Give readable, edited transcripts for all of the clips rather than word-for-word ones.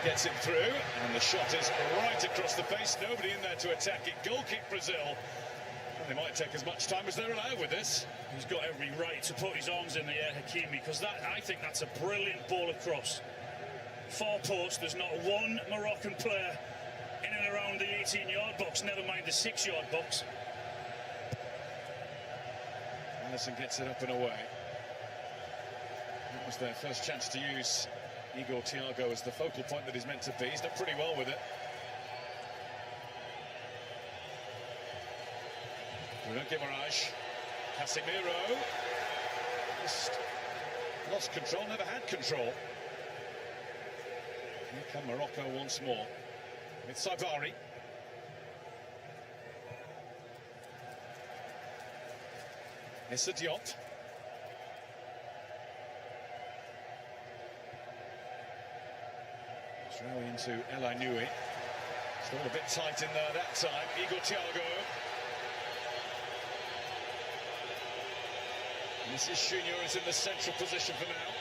gets it through, and the shot is right across the face. Nobody in there to attack it. Goal kick Brazil. And they might take as much time as they're allowed with this. He's got every right to put his arms in the air, Hakimi, because I think that's a brilliant ball across. Far post, there's not one Moroccan player in and around the 18-yard box, never mind the 6-yard box. Allison gets it up and away. That was their first chance to use Igor Thiago as the focal point that he's meant to be. He's done pretty well with it. Bruno Guimaraes, Casemiro, just lost control, never had control. Here come Morocco once more with Saibari. Issa Diop. Throw into El Ainoui. Still a bit tight in there that time. Igor Thiago. Mrs. Junior is in the central position for now.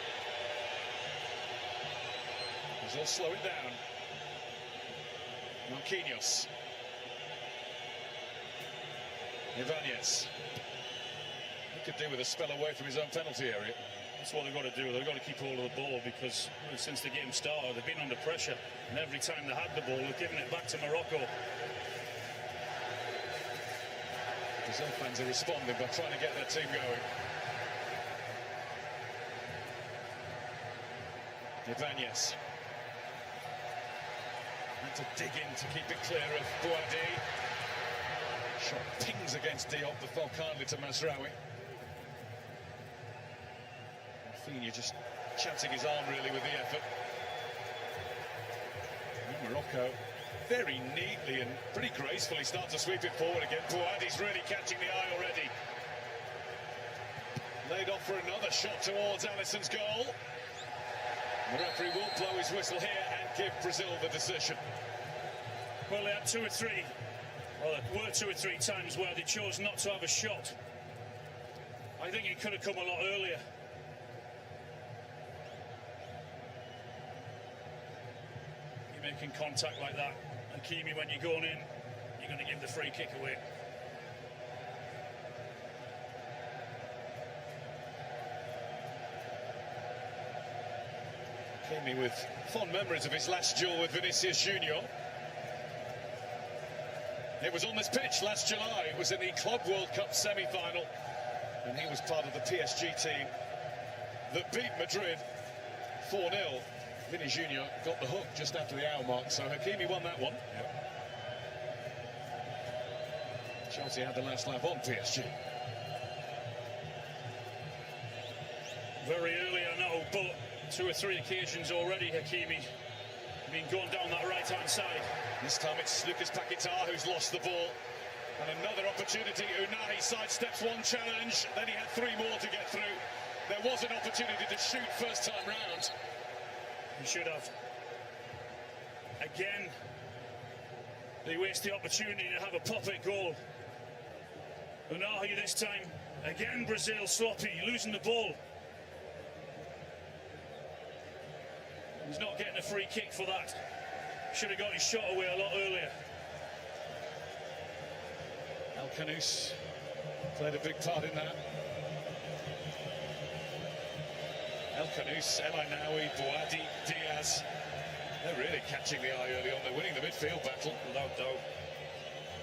Brazil slow it down. Marquinhos. Ibanez. He could do with a spell away from his own penalty area. That's what they've got to do. They've got to keep hold of the ball, because since the game started, they've been under pressure. And every time they had the ball, they've given it back to Morocco. Brazil fans are responding by trying to get their team going. Ibanez. Had to dig in to keep it clear of Boadi. Shot pings against Diop, but fell kindly to Mazraoui. Rafinha just chancing his arm really with the effort. And Morocco very neatly and pretty gracefully start to sweep it forward again. Boadi's really catching the eye already. Laid off for another shot towards Alisson's goal. The referee will blow his whistle here and give Brazil the decision. Well, they had there were two or three times where they chose not to have a shot. I think it could have come a lot earlier. You're making contact like that, Hakimi, when you're going in, you're going to give the free kick away. Hakimi with fond memories of his last duel with Vinicius Junior. It was on this pitch last July. It was in the Club World Cup semi-final, and he was part of the PSG team that beat Madrid 4-0. Vinny Junior got the hook just after the hour mark, so Hakimi won that one. Yep. Chelsea had the last laugh on PSG. Very early, I know, but two or three occasions already, Hakimi been going down that right-hand side. This time it's Lucas Paquetá who's lost the ball. And another opportunity. Unai sidesteps one challenge, then he had three more to get through. There was an opportunity to shoot first time round. He should have. Again, they waste the opportunity to have a pop-it goal. Unai this time. Again, Brazil sloppy, losing the ball. He's not getting a free kick for that. Should have got his shot away a lot earlier. El Khanous played a big part in that. El Khanous, El Ainoui, Boadi, Diaz. They're really catching the eye early on. They're winning the midfield battle. Without doubt.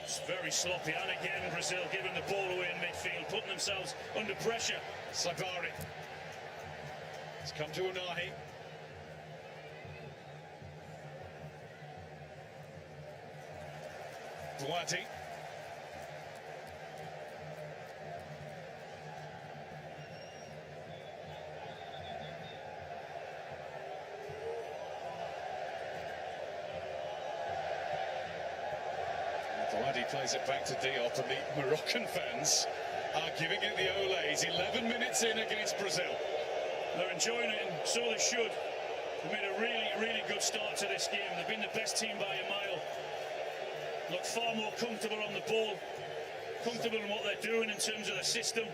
It's very sloppy. And again, Brazil giving the ball away in midfield, putting themselves under pressure. Saibari. It's come to Unai. Boadi. Boadi plays it back to Diop, and the Moroccan fans are giving it the Olays. 11 minutes in against Brazil. They're enjoying it, and so they should. They've made a really, really good start to this game. They've been the best team by a mile. Look far more comfortable on the ball, comfortable in what they're doing in terms of the system.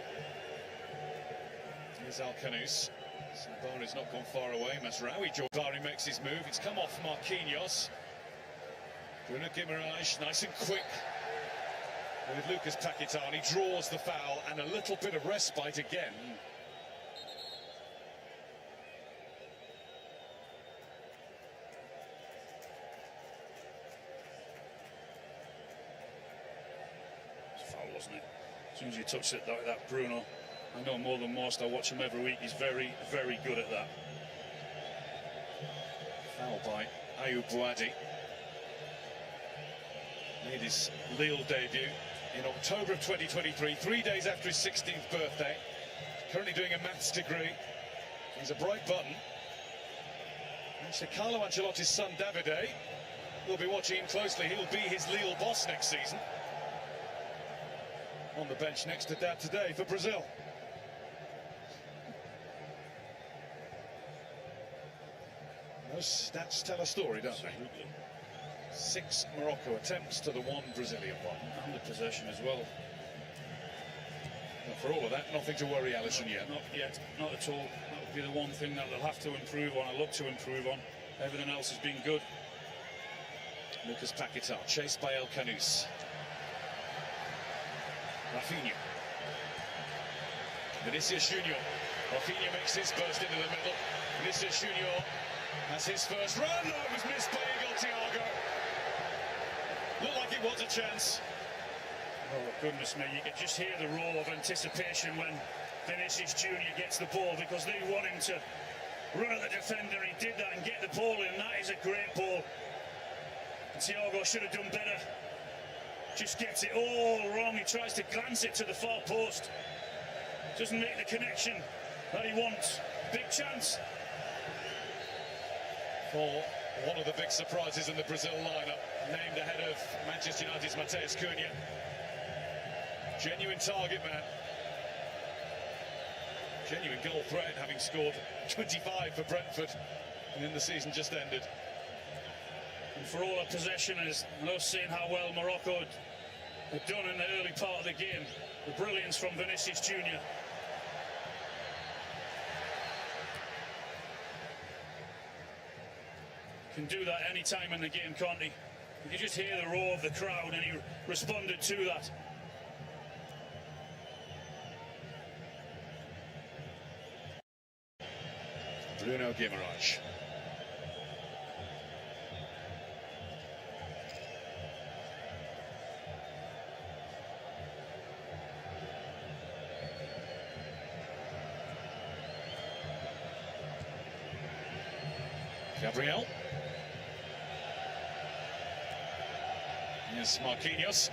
Here's El Khanous. Saibari's he's not gone far away. Masraoui Jordari makes his move. It's come off Marquinhos. Bruno Guimaraes, nice and quick. With Lucas Paquetá, he draws the foul and a little bit of respite again. It's a foul, wasn't it? As soon as he touched it like that, Bruno, I know more than most, I watch him every week, he's very, very good at that. Foul by Ayoub Bouadi. Made his Lille debut in October of 2023, 3 days after his 16th birthday. Currently doing a maths degree. He's a bright button. Actually, Carlo Ancelotti's son Davide will be watching him closely. He'll be his Lille boss next season. On the bench next to Dad today for Brazil. Those stats tell a story, don't they? 6 Morocco attempts to the 1 Brazilian one. And the possession as well. But for all of that, nothing to worry Alisson yet. Not yet, not at all. That would be the one thing that they'll have to improve on, or look to improve on. Everything else has been good. Lucas Paquetá, chased by El Canous. Rafinha. Vinicius Junior. Rafinha makes his burst into the middle. Vinicius Junior has his first run. No, it was missed by Igor Thiago. Looked like it was a chance. Oh, goodness me, you can just hear the roar of anticipation when Vinicius Junior gets the ball, because they want him to run at the defender. He did that and get the ball in. That is a great ball. Thiago should have done better. Just gets it all wrong. He tries to glance it to the far post. Doesn't make the connection that he wants. Big chance. For one of the big surprises in the Brazil lineup, named ahead of Manchester United's Matheus Cunha. Genuine target man. Genuine goal threat, having scored 25 for Brentford and in the season just ended. And for all our possessioners, and us seeing how well Morocco had done in the early part of the game, the brilliance from Vinicius Junior. Can do that any time in the game, can't he? You can just hear the roar of the crowd, and he responded to that. Bruno Guimaraes. Gabriel. Here's Marquinhos.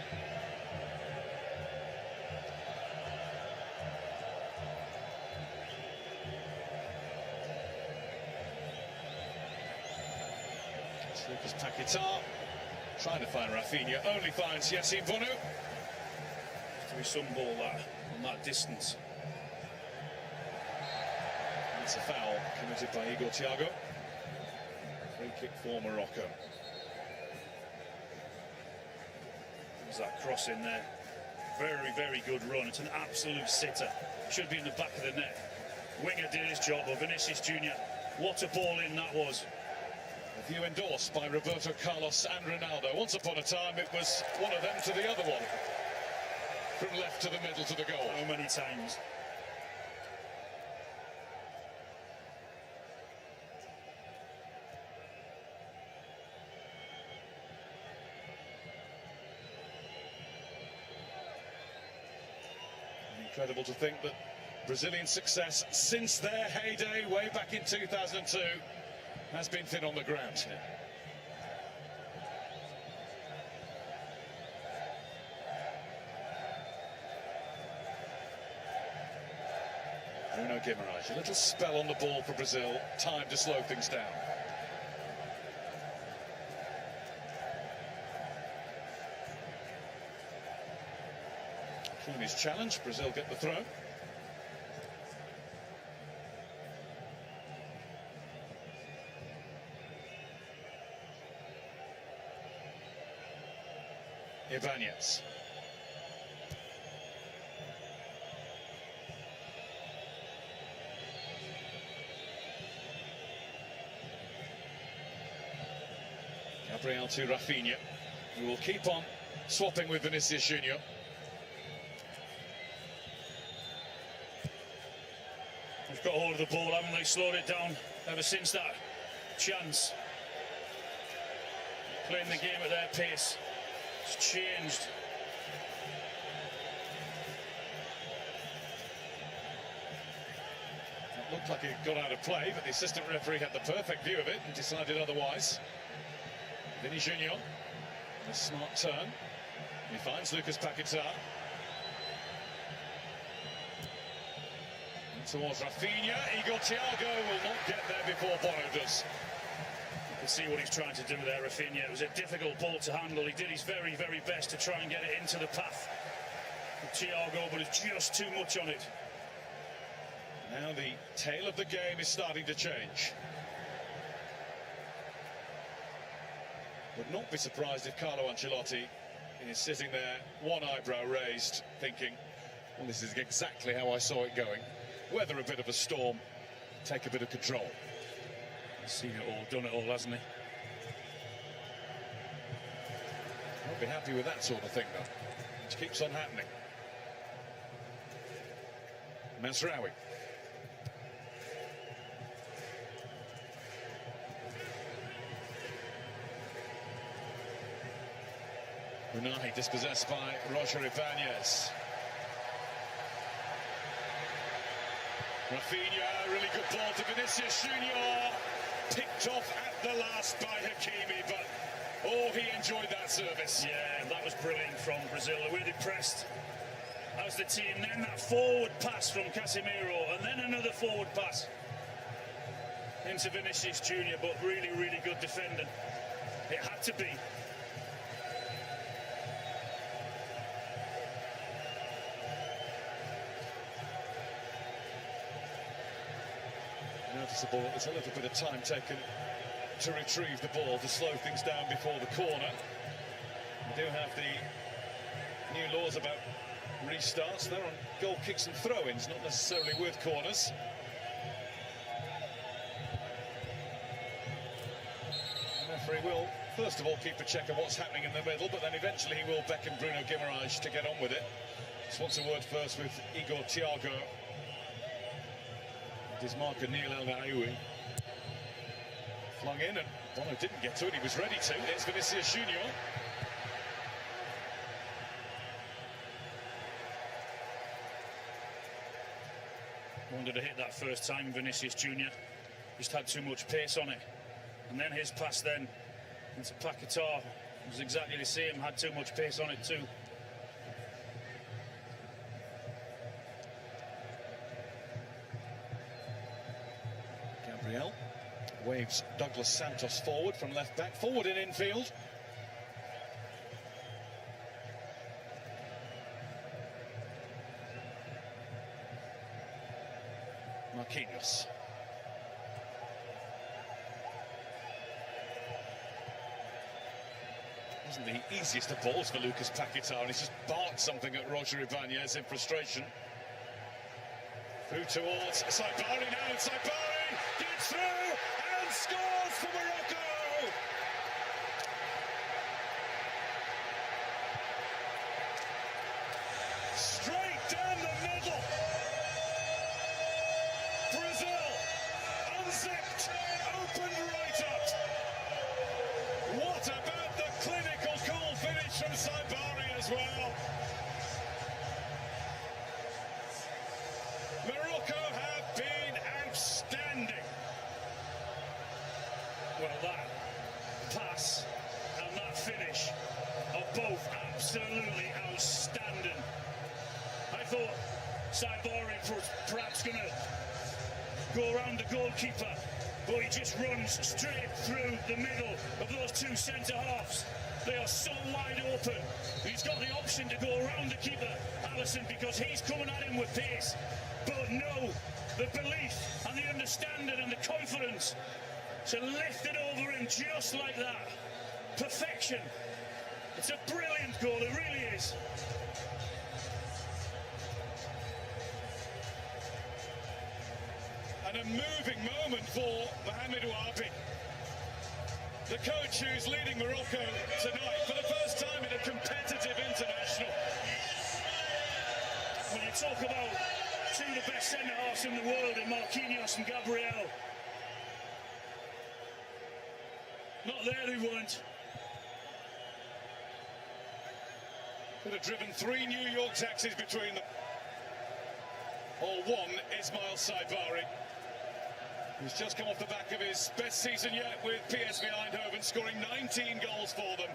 It's Lucas Paquetá trying to find Rafinha, only finds Yassine Bonu. To be some ball that on that distance. It's a foul committed by Igor Thiago. Free kick for Morocco. There's that cross in there. Very, very good run. It's an absolute sitter. Should be in the back of the net. Winger did his job, but Vinicius Junior, what a ball in that was. A view endorsed by Roberto Carlos and Ronaldo. Once upon a time, it was one of them to the other one. From left to the middle to the goal. How many times? Incredible to think that Brazilian success since their heyday way back in 2002 has been thin on the ground. Bruno Guimaraes, a little spell on the ball for Brazil, time to slow things down. His challenge, Brazil get the throw. Ibanez. Gabriel to Rafinha, who will keep on swapping with Vinicius Junior. They've got hold of the ball, haven't they? Slowed it down ever since that chance. Playing the game at their pace. It's changed. It looked like it got out of play, but the assistant referee had the perfect view of it and decided otherwise. Vinny Junior, a smart turn. He finds Lucas Paquetá. Towards Rafinha, Igor Thiago will not get there before Bono does. You can see what he's trying to do there, Rafinha. It was a difficult ball to handle. He did his very, very best to try and get it into the path of Thiago, but it's just too much on it. Now the tail of the game is starting to change. Would not be surprised if Carlo Ancelotti is sitting there, one eyebrow raised, thinking, well, this is exactly how I saw it going. Weather a bit of a storm, take a bit of control. He's seen it all, done it all, hasn't he? Won't be happy with that sort of thing, though, which keeps on happening. Mazraoui. Unai dispossessed by Roger Ibanez. Rafinha, really good ball to Vinicius Junior. Picked off at the last by Hakimi, but oh, he enjoyed that service. Yeah, that was brilliant from Brazil. The way they pressed as the team, then that forward pass from Casemiro, and then another forward pass into Vinicius Junior, but really, really good defending. It had to be. Noticeable, there's a little bit of time taken to retrieve the ball, to slow things down before the corner. We do have the new laws about restarts. They're on goal kicks and throw-ins, not necessarily with corners. The referee will, first of all, keep a check of what's happening in the middle, but then eventually he will beckon Bruno Guimaraes to get on with it. Just wants a word first with Igor Thiago. His marker Neil El Naoui flung in, and Bono didn't get to it. He was ready to. There's Vinicius Junior. Wanted to hit that first time, Vinicius Junior. Just had too much pace on it. And then his pass then into Paquetá was exactly the same, had too much pace on it too. Gabriel waves Douglas Santos forward from left back, forward in infield. Marquinhos. Wasn't the easiest of balls for Lucas Paquetá, and he's just barked something at Roger Ibanez in frustration. Through towards Saibari now, and Saibari gets through and scores for Morocco! Straight down the middle. Brazil, unzipped, opened right up. What about the clinical cool finish from Saibari as well? Morocco have been outstanding. Well, that pass and that finish are both absolutely outstanding. I thought Saibari was perhaps going to go around the goalkeeper, but he just runs straight through the middle of those two centre-halves. They are so wide open. He's got the option to go around the keeper, Alisson, because he's coming at him with pace. But no, the belief and the understanding and the confidence to lift it over him just like that. Perfection. It's a brilliant goal, it really is. And a moving moment for Mohamed Ouabi. the coach who's leading Morocco tonight for the first time in a competitive international. When you talk about two of the best centre-halves in the world in Marquinhos and Gabriel. Not there, they weren't. Could have driven 3 New York taxis between them. Or one Ismail Saibari, who's just come off the back of his best season yet with PSV Eindhoven, scoring 19 goals for them.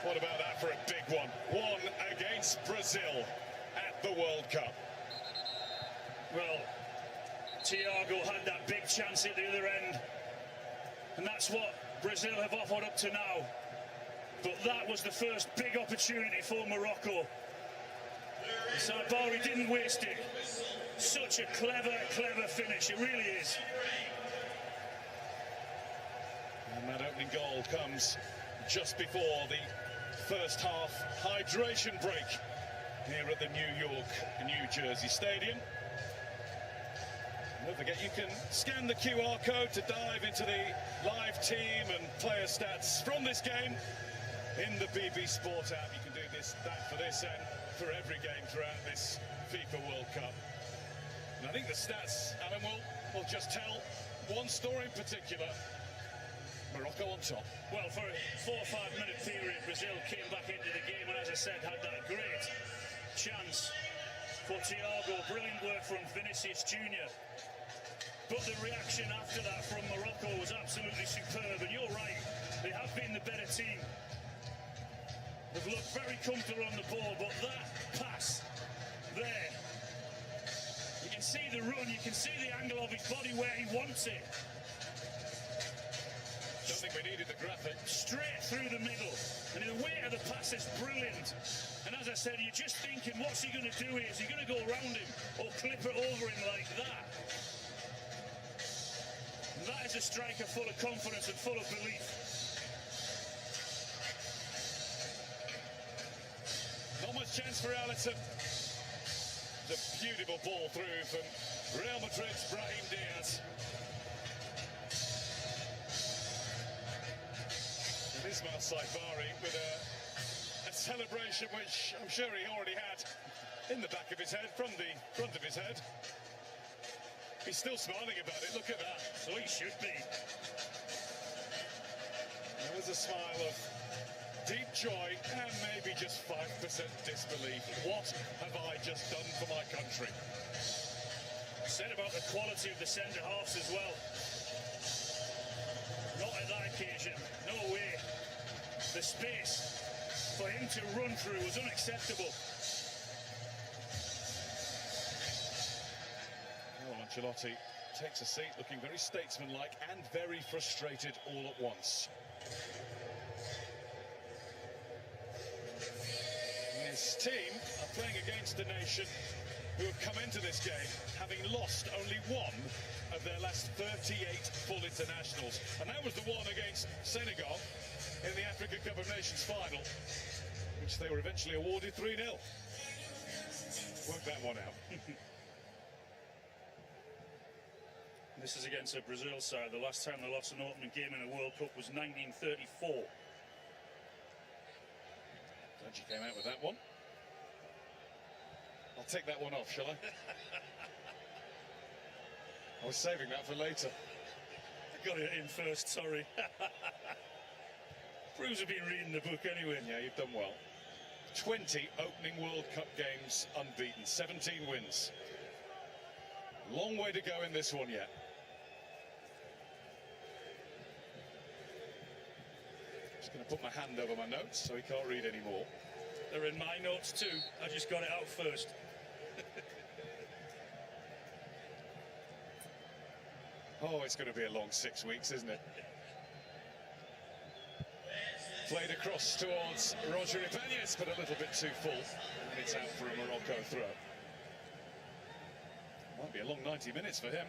What about that for a big one? One against Brazil at the World Cup. Well, Thiago had that big chance at the other end. And that's what Brazil have offered up to now. But that was the first big opportunity for Morocco. Saibari didn't waste it. Such a clever finish, it really is. And that opening goal comes just before the first half hydration break here at the New Jersey Stadium. Don't forget, you can scan the QR code to dive into the live team and player stats from this game in the BB Sport app. You can do that for this and for every game throughout this FIFA World Cup. And I think the stats, Alan, will just tell one story in particular. Morocco on top. Well, for a 4 or 5 minute period, Brazil came back into the game and, as I said, had that great chance for Thiago. Brilliant work from Vinicius Junior. But the reaction after that from Morocco was absolutely superb. And you're right, they have been the better team. They've looked very comfortable on the ball, but that pass there, you can see the run, you can see the angle of his body where he wants it. Don't think we needed the graphic. Straight through the middle. And the weight of the pass is brilliant. And as I said, you're just thinking, what's he going to do here? Is he going to go around him or clip it over him like that? And that is a striker full of confidence and full of belief. Not much chance for Alisson. The beautiful ball through from Real Madrid's Brahim Diaz. And Ismail Saibari with a celebration which I'm sure he already had in the back of his head, from the front of his head. He's still smiling about it, look at that. So he should be. There's a smile of deep joy and maybe just 5% disbelief. What have I just done for my country? Said about the quality of the centre-halves as well. Not at that occasion, no way. The space for him to run through was unacceptable. Well, Ancelotti takes a seat looking very statesmanlike and very frustrated all at once. His team are playing against a nation who have come into this game having lost only one of their last 38 full internationals. And that was the one against Senegal in the Africa Cup of Nations final, which they were eventually awarded 3-0. Work that one out. This is against a Brazil side. The last time they lost an opening game in a World Cup was 1934. Glad you came out with that one. I'll take that one off, shall I? I was saving that for later. I got it in first, sorry. Bruce have been reading the book anyway. Yeah, you've done well. 20 opening World Cup games unbeaten, 17 wins. Long way to go in this one yet. Just going to put my hand over my notes so he can't read anymore. They're in my notes too. I just got it out first. Oh, it's going to be a long 6 weeks, isn't it? Played across towards Roger Ibanez, but a little bit too full. And it's out for a Morocco throw. Might be a long 90 minutes for him.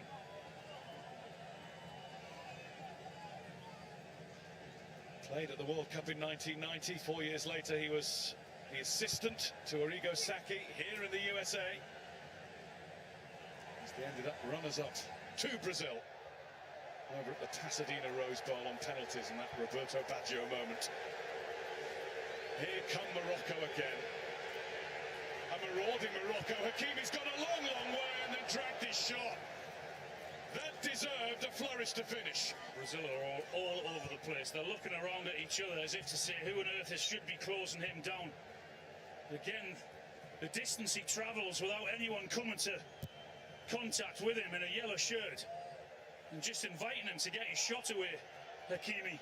Played at the World Cup in 1990. 4 years later, he was the assistant to Arrigo Sacchi here in the USA. As they ended up runners-up to Brazil over at the Pasadena Rose Bowl on penalties and that Roberto Baggio moment. Here come Morocco again. A marauding Morocco. Hakimi's gone a long, long way and then dragged his shot. That deserved a flourish to finish. Brazil are all over the place. They're looking around at each other as if to say, who on earth should be closing him down? Again, the distance he travels without anyone coming to contact with him in a yellow shirt and just inviting him to get his shot away. Hakimi.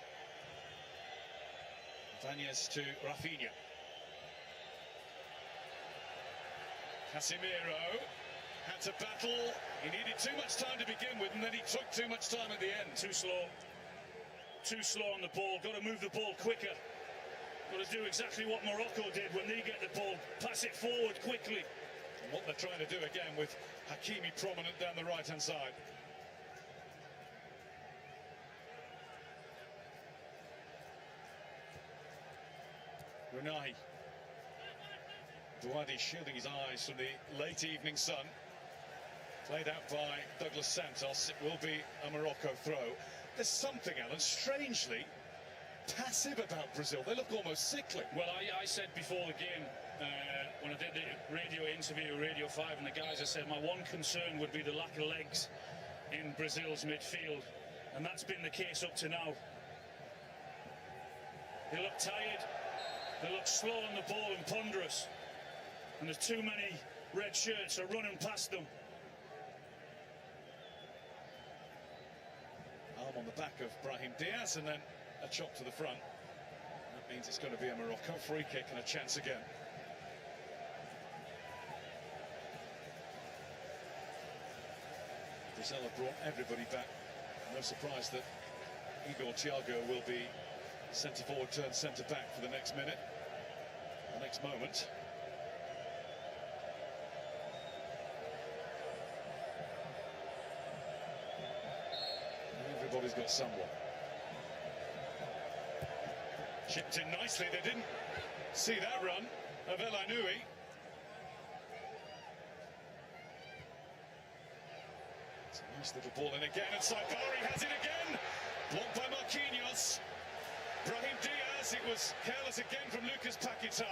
Vanez to Rafinha. Casemiro had to battle. He needed too much time to begin with, and then he took too much time at the end. Too slow. Too slow on the ball. Got to move the ball quicker. Got to do exactly what Morocco did when they get the ball. Pass it forward quickly. And what they're trying to do again with Hakimi prominent down the right-hand side. Renahi. Douadi shielding his eyes from the late evening sun. Played out by Douglas Santos. It will be a Morocco throw. There's something, Alan, strangely passive about Brazil. They look almost sickly. Well, I said before the game, when I did the radio interview, Radio 5, and the guys, I said my one concern would be the lack of legs in Brazil's midfield. And that's been the case up to now. They look tired. They look slow on the ball and ponderous. And there's too many red shirts are running past them. Arm on the back of Brahim Diaz and then a chop to the front. That means it's going to be a Morocco free kick and a chance again. Brazil have brought everybody back. No surprise that Igor Thiago will be centre forward turned centre back for the next minute, the next moment. Everybody's got someone. Chipped in nicely. They didn't see that run of El Anoui. It's a nice little ball in again, and Saibari has it again. Blocked by Marquinhos. Brahim Diaz, it was careless again from Lucas Paquetá.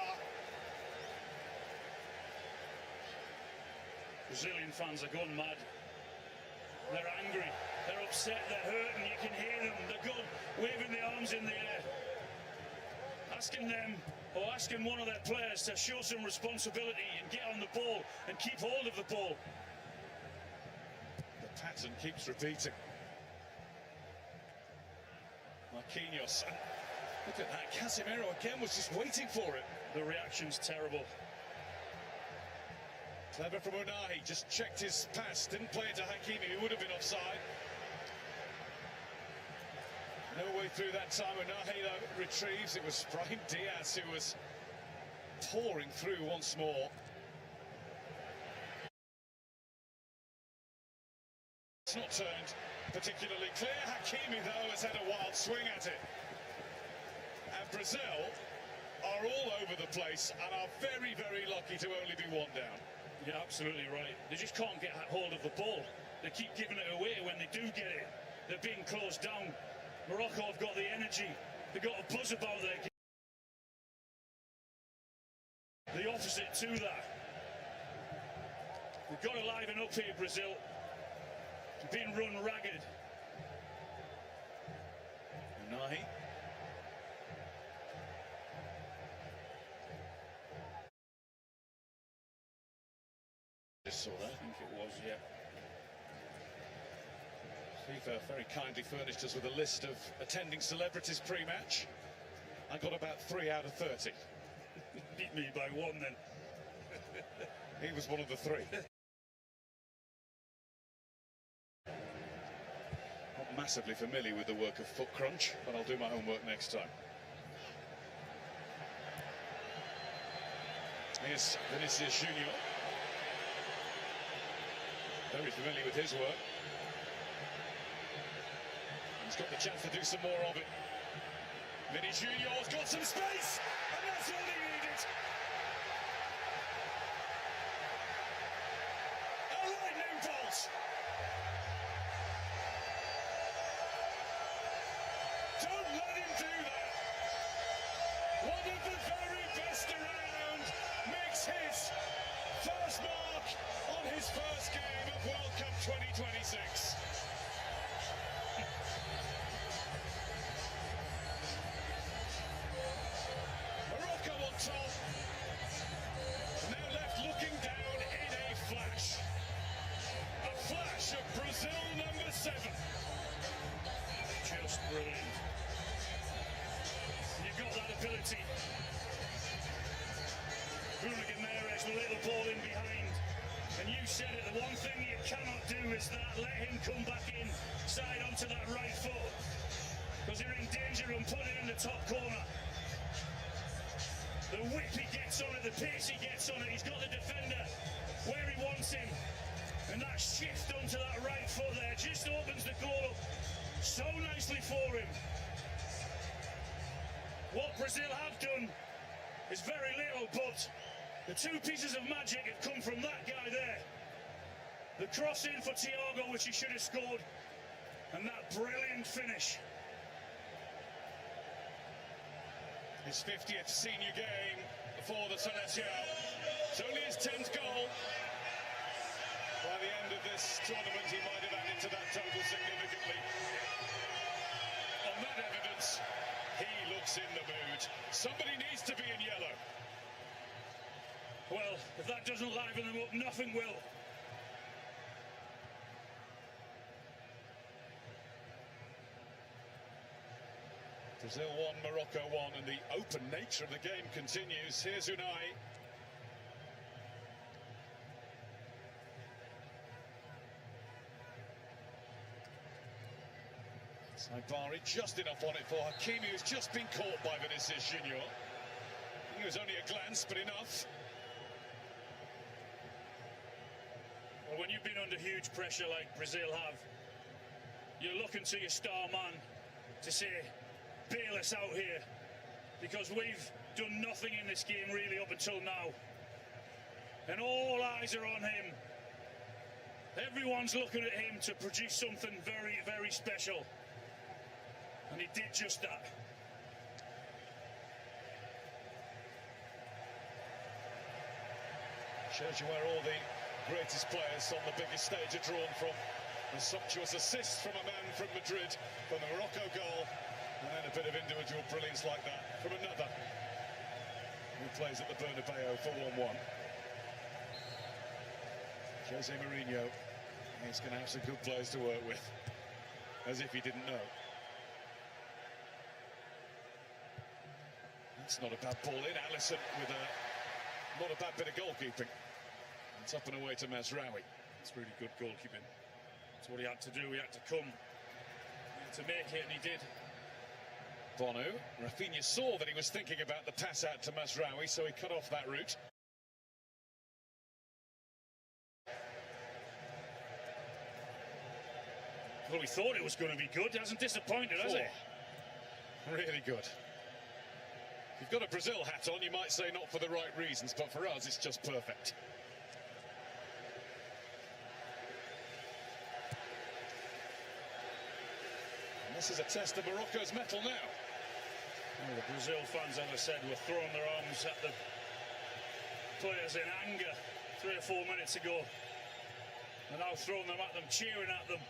Brazilian fans are gone mad. They're angry, they're upset, they're hurting, you can hear them, they're gone, waving their arms in the air. Asking them, or asking one of their players to show some responsibility and get on the ball and keep hold of the ball. The pattern keeps repeating. Marquinhos, and look at that, Casemiro again was just waiting for it. The reaction's terrible. Clever from Unai, just checked his pass, didn't play it to Hakimi, who would have been offside. No way through that time. Unai though retrieves. It was Brahim Diaz who was pouring through once more. It's not turned particularly clear. Hakimi though has had a wild swing at it. And Brazil are all over the place and are very, very lucky to only be one down. You're absolutely right. They just can't get hold of the ball. They keep giving it away when they do get it. They're being closed down. Morocco have got the energy. They've got a buzz about their game. The opposite to that. They've got to liven up here, Brazil. They're being run ragged. Unai. Saw that. I think it was, yeah. FIFA very kindly furnished us with a list of attending celebrities pre-match. I got about 3 out of 30. Beat me by 1 then. He was one of the 3. Not massively familiar with the work of Foot Crunch, but I'll do my homework next time. Here's Vinicius Junior. Very familiar with his work. He's got the chance to do some more of it. Vinny Junior's got some space, and that's all he needed. A lightning bolt. of the very best around, makes his first mark on his first game of World Cup 2026. Morocco on top, now left looking down in a flash. A flash of Brazil number 7. Just brilliant. You've got that ability. Bruno Guimaraes with a little ball in behind. And you said it, the one thing you cannot do is that, let him come back inside onto that right foot. Because you're in danger and put it in the top corner. The whip he gets on it, the pace he gets on it, he's got the defender where he wants him. And that shift onto that right foot there just opens the goal up so nicely for him. What Brazil have done is very little, but the two pieces of magic have come from that guy there. The cross in for Thiago, which he should have scored, and that brilliant finish. His 50th senior game for the Seleção. It's only his 10th goal. By the end of this tournament, he might have added to that total significantly. On that evidence, he looks in the mood. Somebody needs to be in yellow. Well, if that doesn't liven them up, nothing will. Brazil 1, Morocco 1, and the open nature of the game continues. Here's Unai. Saibari just enough on it for Hakimi, who's just been caught by Vinicius Junior. It was only a glance, but enough. Well, when you've been under huge pressure like Brazil have, you're looking to your star man to say, bail us out here, because we've done nothing in this game really up until now. And all eyes are on him. Everyone's looking at him to produce something very, very special. And he did just that. Shows you where all the greatest players on the biggest stage are drawn from. A sumptuous assist from a man from Madrid for the Morocco goal, and then a bit of individual brilliance like that from another who plays at the Bernabeu for 1-1. Jose Mourinho, he's going to have some good players to work with, as if he didn't know. It's not a bad ball in. Alisson with not a bad bit of goalkeeping. It's up and away to Mazraoui. It's really good goalkeeping. That's what he had to do. He had to come. He had to make it, and he did. Bono. Rafinha saw that he was thinking about the pass out to Mazraoui, so he cut off that route. Well, we thought it was going to be good. It hasn't disappointed, has it? Really good. If you've got a Brazil hat on, you might say not for the right reasons, but for us, it's just perfect. And this is a test of Morocco's mettle now. Well, the Brazil fans, as I said, were throwing their arms at the players in anger 3 or 4 minutes ago. They're now throwing them at them, cheering at them.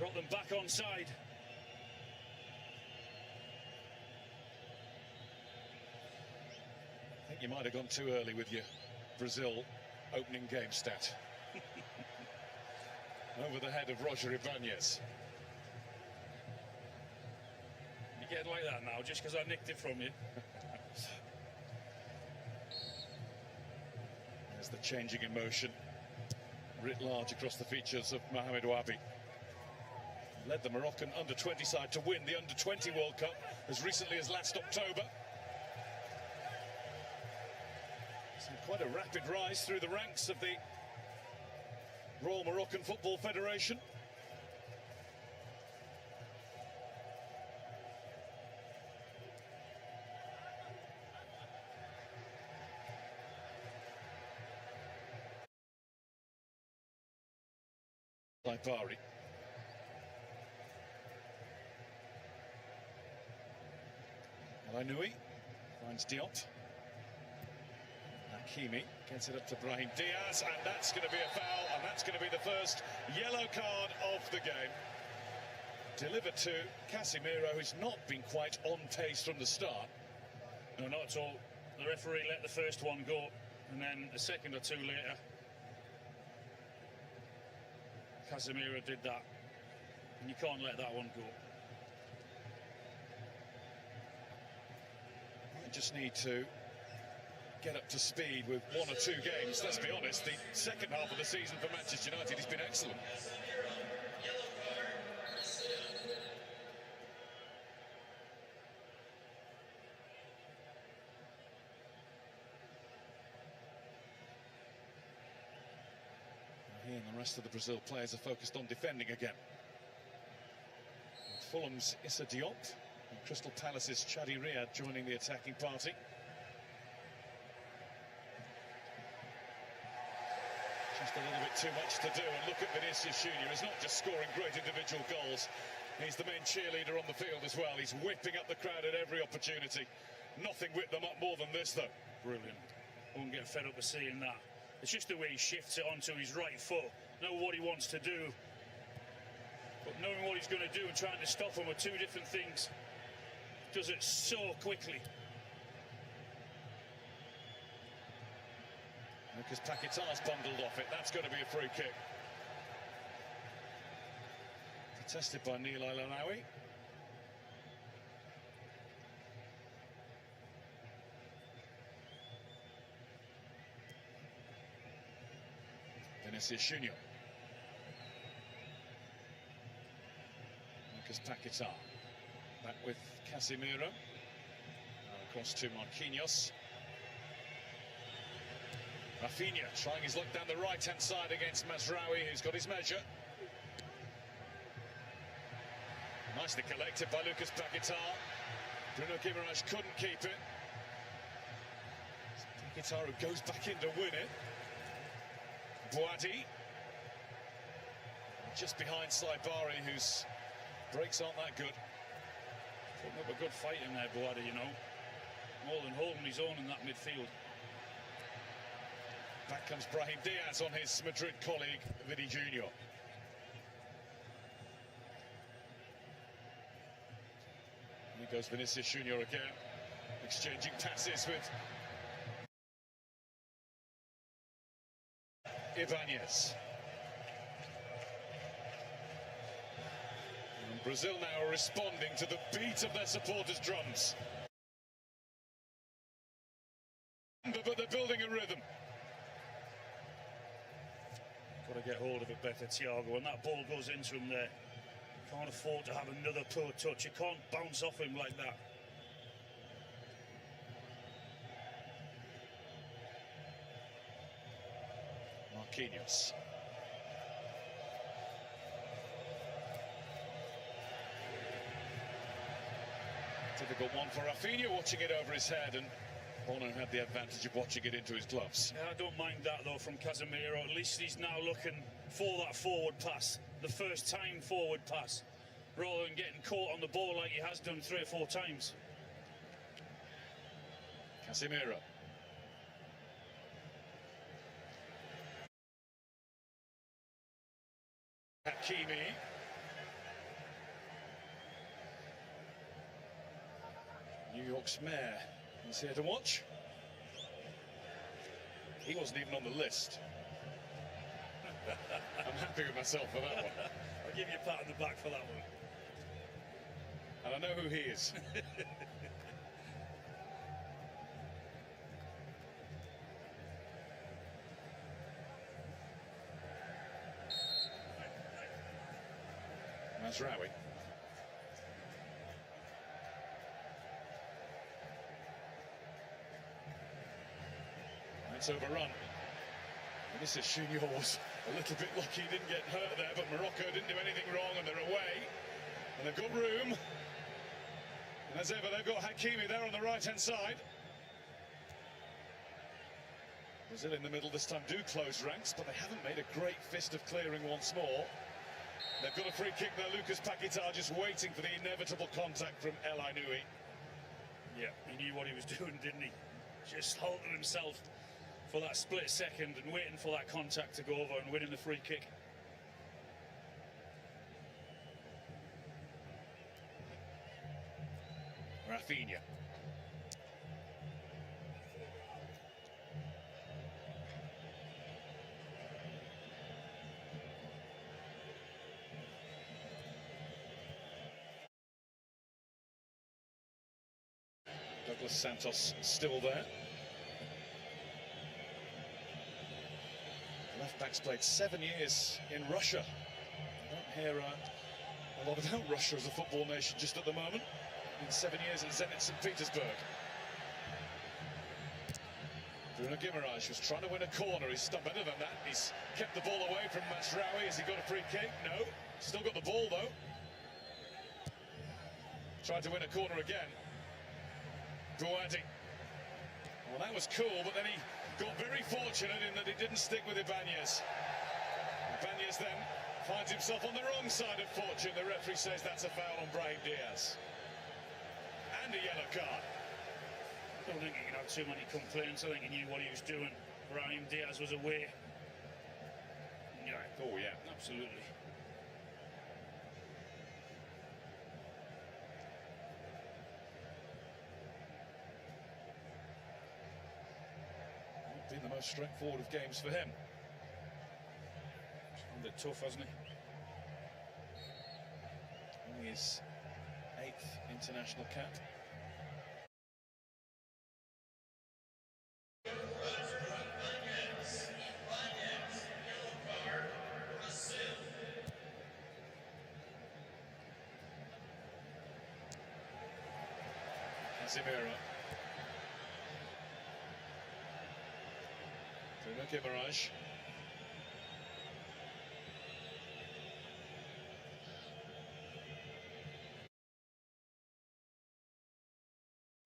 Got them back on side. I think you might have gone too early with your Brazil opening game stat. Over the head of Roger Ibanez. You're getting like that now just because I nicked it from you. There's the changing emotion writ large across the features of Mohamed Ouabi. Led the Moroccan under-20 side to win the under-20 World Cup as recently as last October. So quite a rapid rise through the ranks of the Royal Moroccan Football Federation. Saibari. Nui finds Diop. Hakimi gets it up to Brahim Diaz, and that's going to be a foul, and that's going to be the first yellow card of the game. Delivered to Casemiro, who's not been quite on pace from the start. No, not at all. The referee let the first one go, and then a second or two later, Casemiro did that, and you can't let that one go. I just need to get up to speed with one or two games. Let's be honest, the second half of the season for Manchester United has been excellent. He and the rest of the Brazil players are focused on defending again. And Fulham's Issa Diop and Crystal Palace's Chadi Riyad joining the attacking party. Just a little bit too much to do, and look at Vinicius Junior. He's not just scoring great individual goals, he's the main cheerleader on the field as well. He's whipping up the crowd at every opportunity. Nothing whipped them up more than this, though. Brilliant. Won't get fed up with seeing that. It's just the way he shifts it onto his right foot. Know what he wants to do, but knowing what he's going to do and trying to stop him are two different things. Does it so quickly. Lucas Paquetá's bundled off it. That's going to be a free kick. Protested by Neil El-Alawi. Vinicius Junior. Lucas Paquetá. Back with Casemiro. Now across to Marquinhos. Rafinha trying his luck down the right-hand side against Mazraoui, who's got his measure. Nicely collected by Lucas Paquetá. Bruno Guimaraes couldn't keep it. Paquetá who goes back in to win it. Boadi. Just behind Saibari, whose breaks aren't that good. Putting up a good fight in there, Boadi, you know. More than holding his own in that midfield. Back comes Brahim Diaz on his Madrid colleague, Vini Junior. Here goes Vinicius Junior again, exchanging passes with Ibanez. And Brazil now are responding to the beat of their supporters' drums. But they're building a rhythm. Got to get hold of it better, Thiago. When that ball goes into him there, can't afford to have another poor touch. You can't bounce off him like that. Marquinhos. Difficult one for Rafinha, watching it over his head, and Bono had the advantage of watching it into his gloves. Yeah, I don't mind that, though, from Casemiro. At least he's now looking for that forward pass, the first time forward pass, rather than getting caught on the ball like he has done 3 or 4 times. Casemiro. Hakimi. New York's mayor is here to watch. He wasn't even on the list. I'm happy with myself for that one. I'll give you a pat on the back for that one. And I know who he is. Mazraoui. It's overrun. And this is Junior was a little bit lucky he didn't get hurt there, but Morocco didn't do anything wrong, and they're away. And they've got room. And as ever, they've got Hakimi there on the right-hand side. Brazil in the middle this time do close ranks, but they haven't made a great fist of clearing once more. They've got a free kick there. Lucas Paquetá just waiting for the inevitable contact from El-Alawi. Yeah, he knew what he was doing, didn't he? Just holding himself for that split second and waiting for that contact to go over and winning the free kick. Rafinha. Douglas Santos still there. The left-back's played 7 years in Russia. I don't hear a lot about Russia as a football nation just at the moment. In 7 years at Zenit St. Petersburg. Bruno Guimaraes was trying to win a corner. He's done better than that. He's kept the ball away from Masraoui. Has he got a free kick? No. Still got the ball though. Tried to win a corner again. Buadi. Well, that was cool, but then he got very fortunate in that he didn't stick with Ibanez. Ibanez then finds himself on the wrong side of fortune. The referee says that's a foul on Brahim Diaz. And a yellow card. I don't think he can have too many complaints. I think he knew what he was doing. Brahim Diaz was away. Yeah. Oh, yeah. Absolutely. Not been the most straightforward of games for him. It's a bit tough, hasn't he? Only his 8th international cap. Casemiro. Bruno Guimaraes.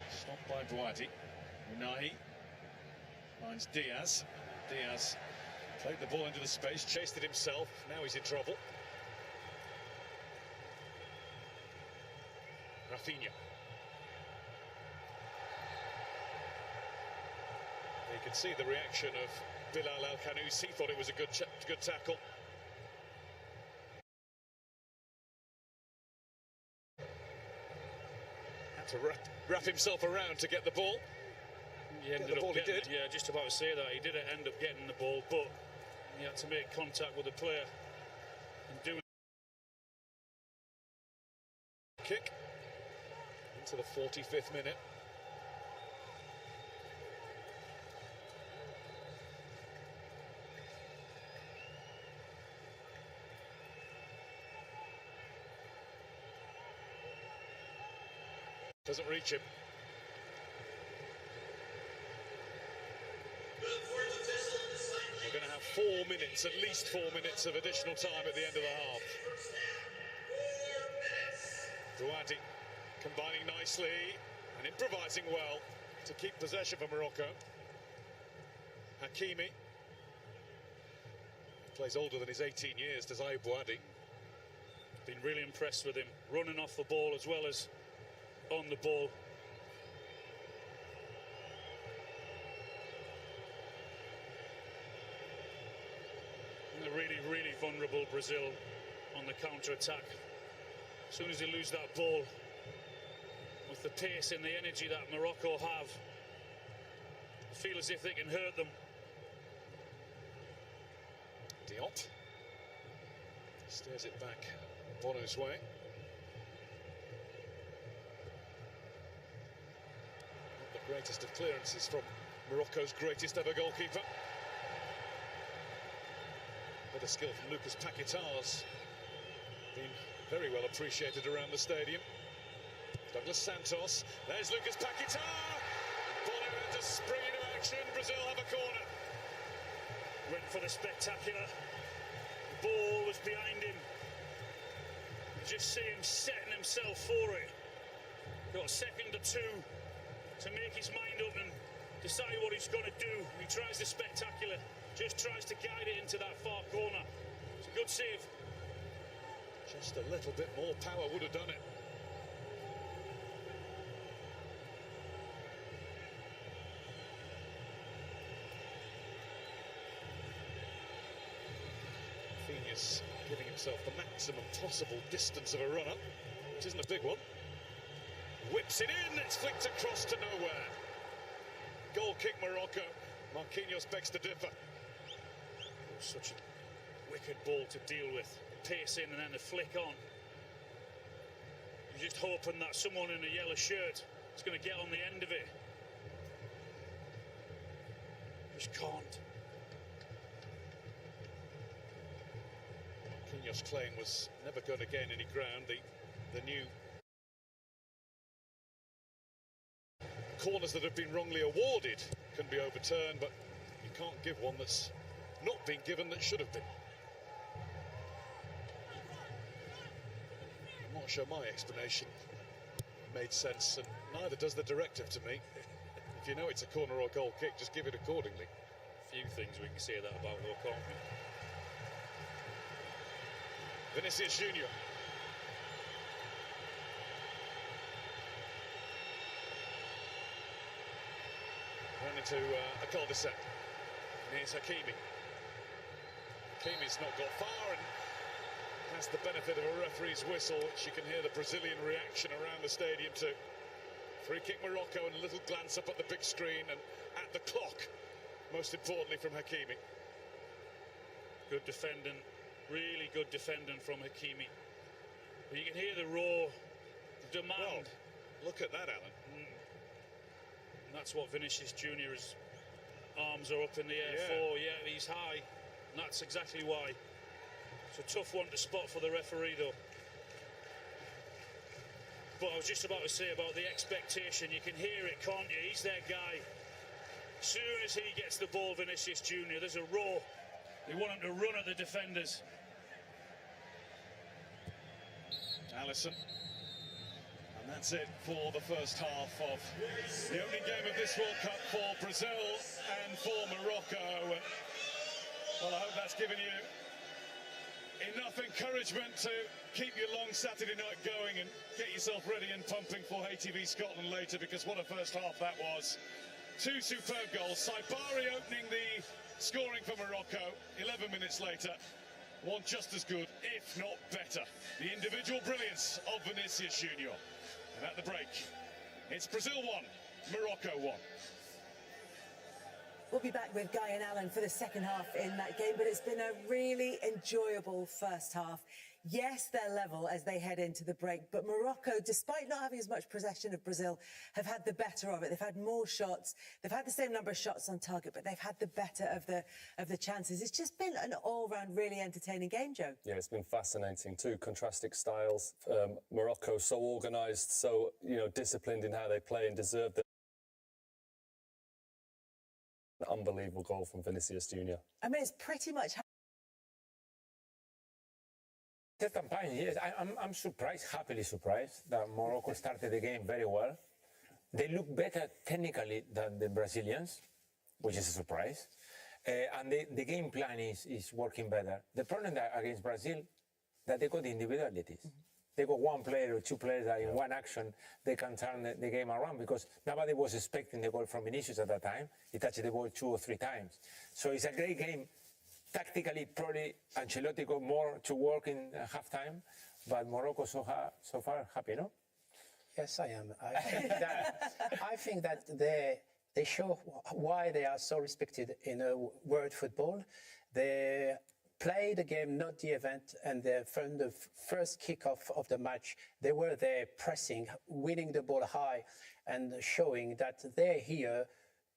Stopped by Buadi. Unai finds Diaz. Diaz played the ball into the space, chased it himself. Now he's in trouble. Rafinha. You can see the reaction of Bilal El-Khanous. He thought it was a good tackle. Had to wrap himself around to get the ball. He ended up getting it. Yeah, just about to say that. He did end up getting the ball, but he had to make contact with the player and do kick into the 45th minute. Doesn't reach him. We're going to have 4 minutes, at least 4 minutes of additional time at the end of the half. Buadi combining nicely and improvising well to keep possession for Morocco. Hakimi plays older than his 18 years, does Buadi. Been really impressed with him, running off the ball as well as on the ball. And a really vulnerable Brazil on the counter-attack. As soon as they lose that ball, with the pace and the energy that Morocco have, feel as if they can hurt them. Diop steers it back Bono's way. The greatest of clearances from Morocco's greatest ever goalkeeper. Bit of skill from Lucas Paquetá's been very well appreciated around the stadium. Douglas Santos, there's Lucas Paquetá. Bono had to spring into action. Brazil have a corner. Went for the spectacular. The ball was behind him. You just see him setting himself for it. Got a second or two to make his mind up and decide what he's going to do. He tries the spectacular, just tries to guide it into that far corner. It's a good save. Just a little bit more power would have done it. himself the maximum possible distance of a run-up, which isn't a big one. Whips it in, it's flicked across to nowhere. Goal kick Morocco. Marquinhos begs to differ. Such a wicked ball to deal with. Pace in and then the flick on. You're just hoping that someone in a yellow shirt is going to get on the end of it. Just can't. Marquinhos' claim was never going to gain any ground. The new corners that have been wrongly awarded can be overturned, but you can't give one that's not been given that should have been. I'm not sure my explanation made sense, and neither does the directive to me. If you know it's a corner or goal kick, just give it accordingly. Few things we can say that about, though, can't we? Vinicius Junior. Run into a cul-de-sac. And here's Hakimi. Hakimi's not got far and has the benefit of a referee's whistle, which you can hear the Brazilian reaction around the stadium to. Free kick Morocco and a little glance up at the big screen and at the clock, most importantly from Hakimi. Good defending, really good defending from Hakimi. But you can hear the roar, the demand. Well, look at that, Alan. And that's what Vinicius Junior's arms are up in the air for. Yeah, he's high. And that's exactly why. It's a tough one to spot for the referee, though. But I was just about to say about the expectation. You can hear it, can't you? He's their guy. As soon as he gets the ball, Vinicius Junior, there's a roar. They want him to run at the defenders. Alisson. And that's it for the first half of the opening game of this World Cup for Brazil and for Morocco. Well, I hope that's given you enough encouragement to keep your long Saturday night going and get yourself ready and pumping for ATV Scotland later, because what a first half that was. Two superb goals. Saibari opening the scoring for Morocco. 11 minutes later, one just as good, if not better. The individual brilliance of Vinicius Junior. And at the break, it's Brazil 1, Morocco 1. We'll be back with Guy and Alan for the second half in that game, but it's been a really enjoyable first half. Yes, they're level as they head into the break, but Morocco, despite not having as much possession of Brazil, have had the better of it. They've had more shots. They've had the same number of shots on target, but they've had the better of the chances. It's just been an all-round really entertaining game, Joe. Yeah, it's been fascinating. Two contrasting styles. Morocco so organised, so disciplined in how they play and deserve the unbelievable goal from Vinicius Junior. I mean, it's pretty much... The campaign, yes, I'm surprised, happily surprised, that Morocco started the game very well. They look better technically than the Brazilians, which is a surprise. And the game plan is working better. The problem against Brazil, that they got individualities. They got one player or two players that in one action, they can turn the game around, because nobody was expecting the goal from Vinicius at that time. He touched the ball 2 or 3 times. So it's a great game. Tactically, probably Ancelotti got more to work in halftime, but Morocco so far happy, no? Yes, I am. I think that they show why they are so respected in world football. They play the game, not the event, and from the first kickoff of the match, they were there pressing, winning the ball high, and showing that they're here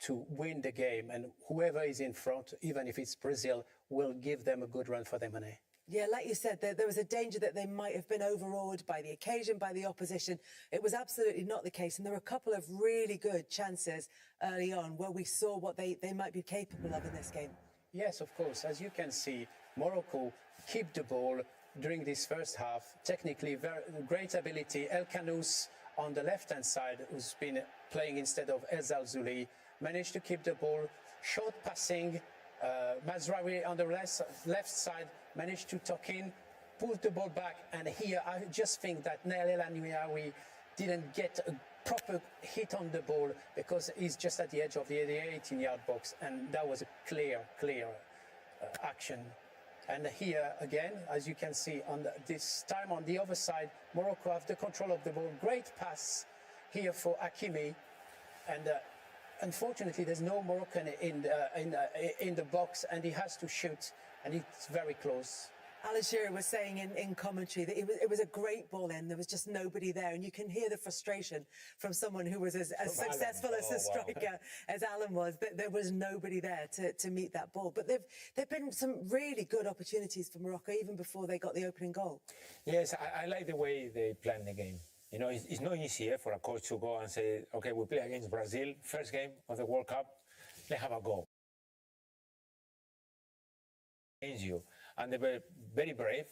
to win the game, and whoever is in front, even if it's Brazil, will give them a good run for their money. Yeah, like you said, there was a danger that they might have been overawed by the occasion, by the opposition. It was absolutely not the case, and there were a couple of really good chances early on where we saw what they might be capable of in this game. Yes, of course. As you can see, Morocco keep the ball during this first half. Technically, very great ability. El Khanous on the left-hand side, who's been playing instead of El Zalzouli, managed to keep the ball. Short passing. Mazraoui on the left side managed to tuck in, pull the ball back, and here I just think that Nael El Anouaoui didn't get a proper hit on the ball because he's just at the edge of the 18-yard box, and that was a clear action And here again, as you can see, this time on the other side, Morocco have the control of the ball. Great pass here for Hakimi, and unfortunately, there's no Moroccan in the box, and he has to shoot, and it's very close. Alan Shearer was saying in commentary that it was a great ball in. There was just nobody there, and you can hear the frustration from someone who was as successful as a striker as Alan was. That there was nobody there to meet that ball. But there've been some really good opportunities for Morocco even before they got the opening goal. Yes, I like the way they plan the game. You know, it's not easy for a coach to go and say, okay, we play against Brazil, first game of the World Cup, let's have a go. Against you. And they were very brave,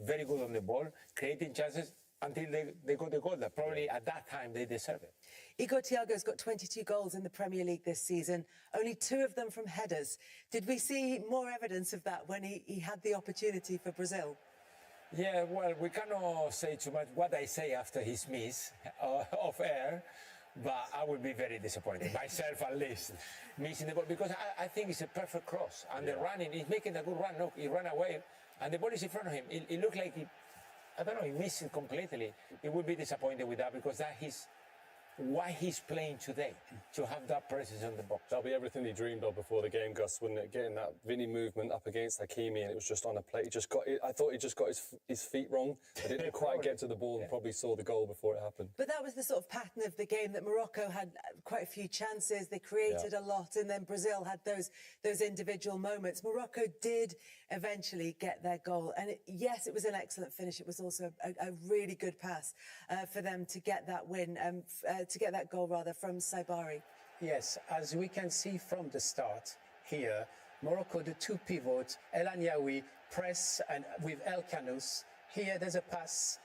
very good on the ball, creating chances until they got the goal that probably at that time they deserved it. Igor Thiago's got 22 goals in the Premier League this season, only 2 of them from headers. Did we see more evidence of that when he had the opportunity for Brazil? Yeah, well, we cannot say too much what I say after his miss of air, but I would be very disappointed, myself at least, missing the ball, because I think it's a perfect cross. And the running, he's making a good run. Look, he ran away, and the ball is in front of him. It looked like I don't know, he missed it completely. He would be disappointed with that, because that is why he's playing today, to have that presence on the box. That'll be everything he dreamed of before the game, Gus, wouldn't it? Getting that Vinny movement up against Hakimi, and it was just on a plate. I thought he just got his feet wrong. I didn't quite get to the ball and probably saw the goal before it happened. But that was the sort of pattern of the game, that Morocco had quite a few chances. They created a lot, and then Brazil had those individual moments. Morocco did eventually get their goal, and yes, it was an excellent finish. It was also a really good pass for them to get that win, to get that goal rather, from Saibari. Yes, as we can see from the start here, Morocco, the 2 pivots, El Anyaoui press and with El Kanous. Here there's a pass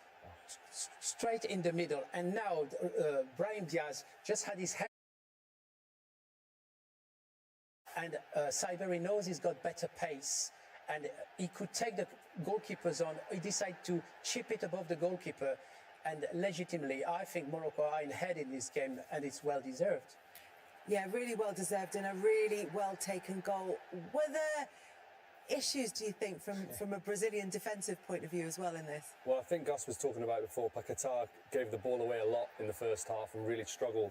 straight in the middle, and now Brahim Diaz just had his hand, and Saibari knows he's got better pace, and he could take the goalkeeper's on. He decided to chip it above the goalkeeper, and legitimately, I think Morocco are ahead in this game, and it's well deserved. Yeah, really well deserved, and a really well taken goal. Were there issues, do you think, from a Brazilian defensive point of view as well in this? Well, I think Gus was talking about before, Paquetá gave the ball away a lot in the first half and really struggled.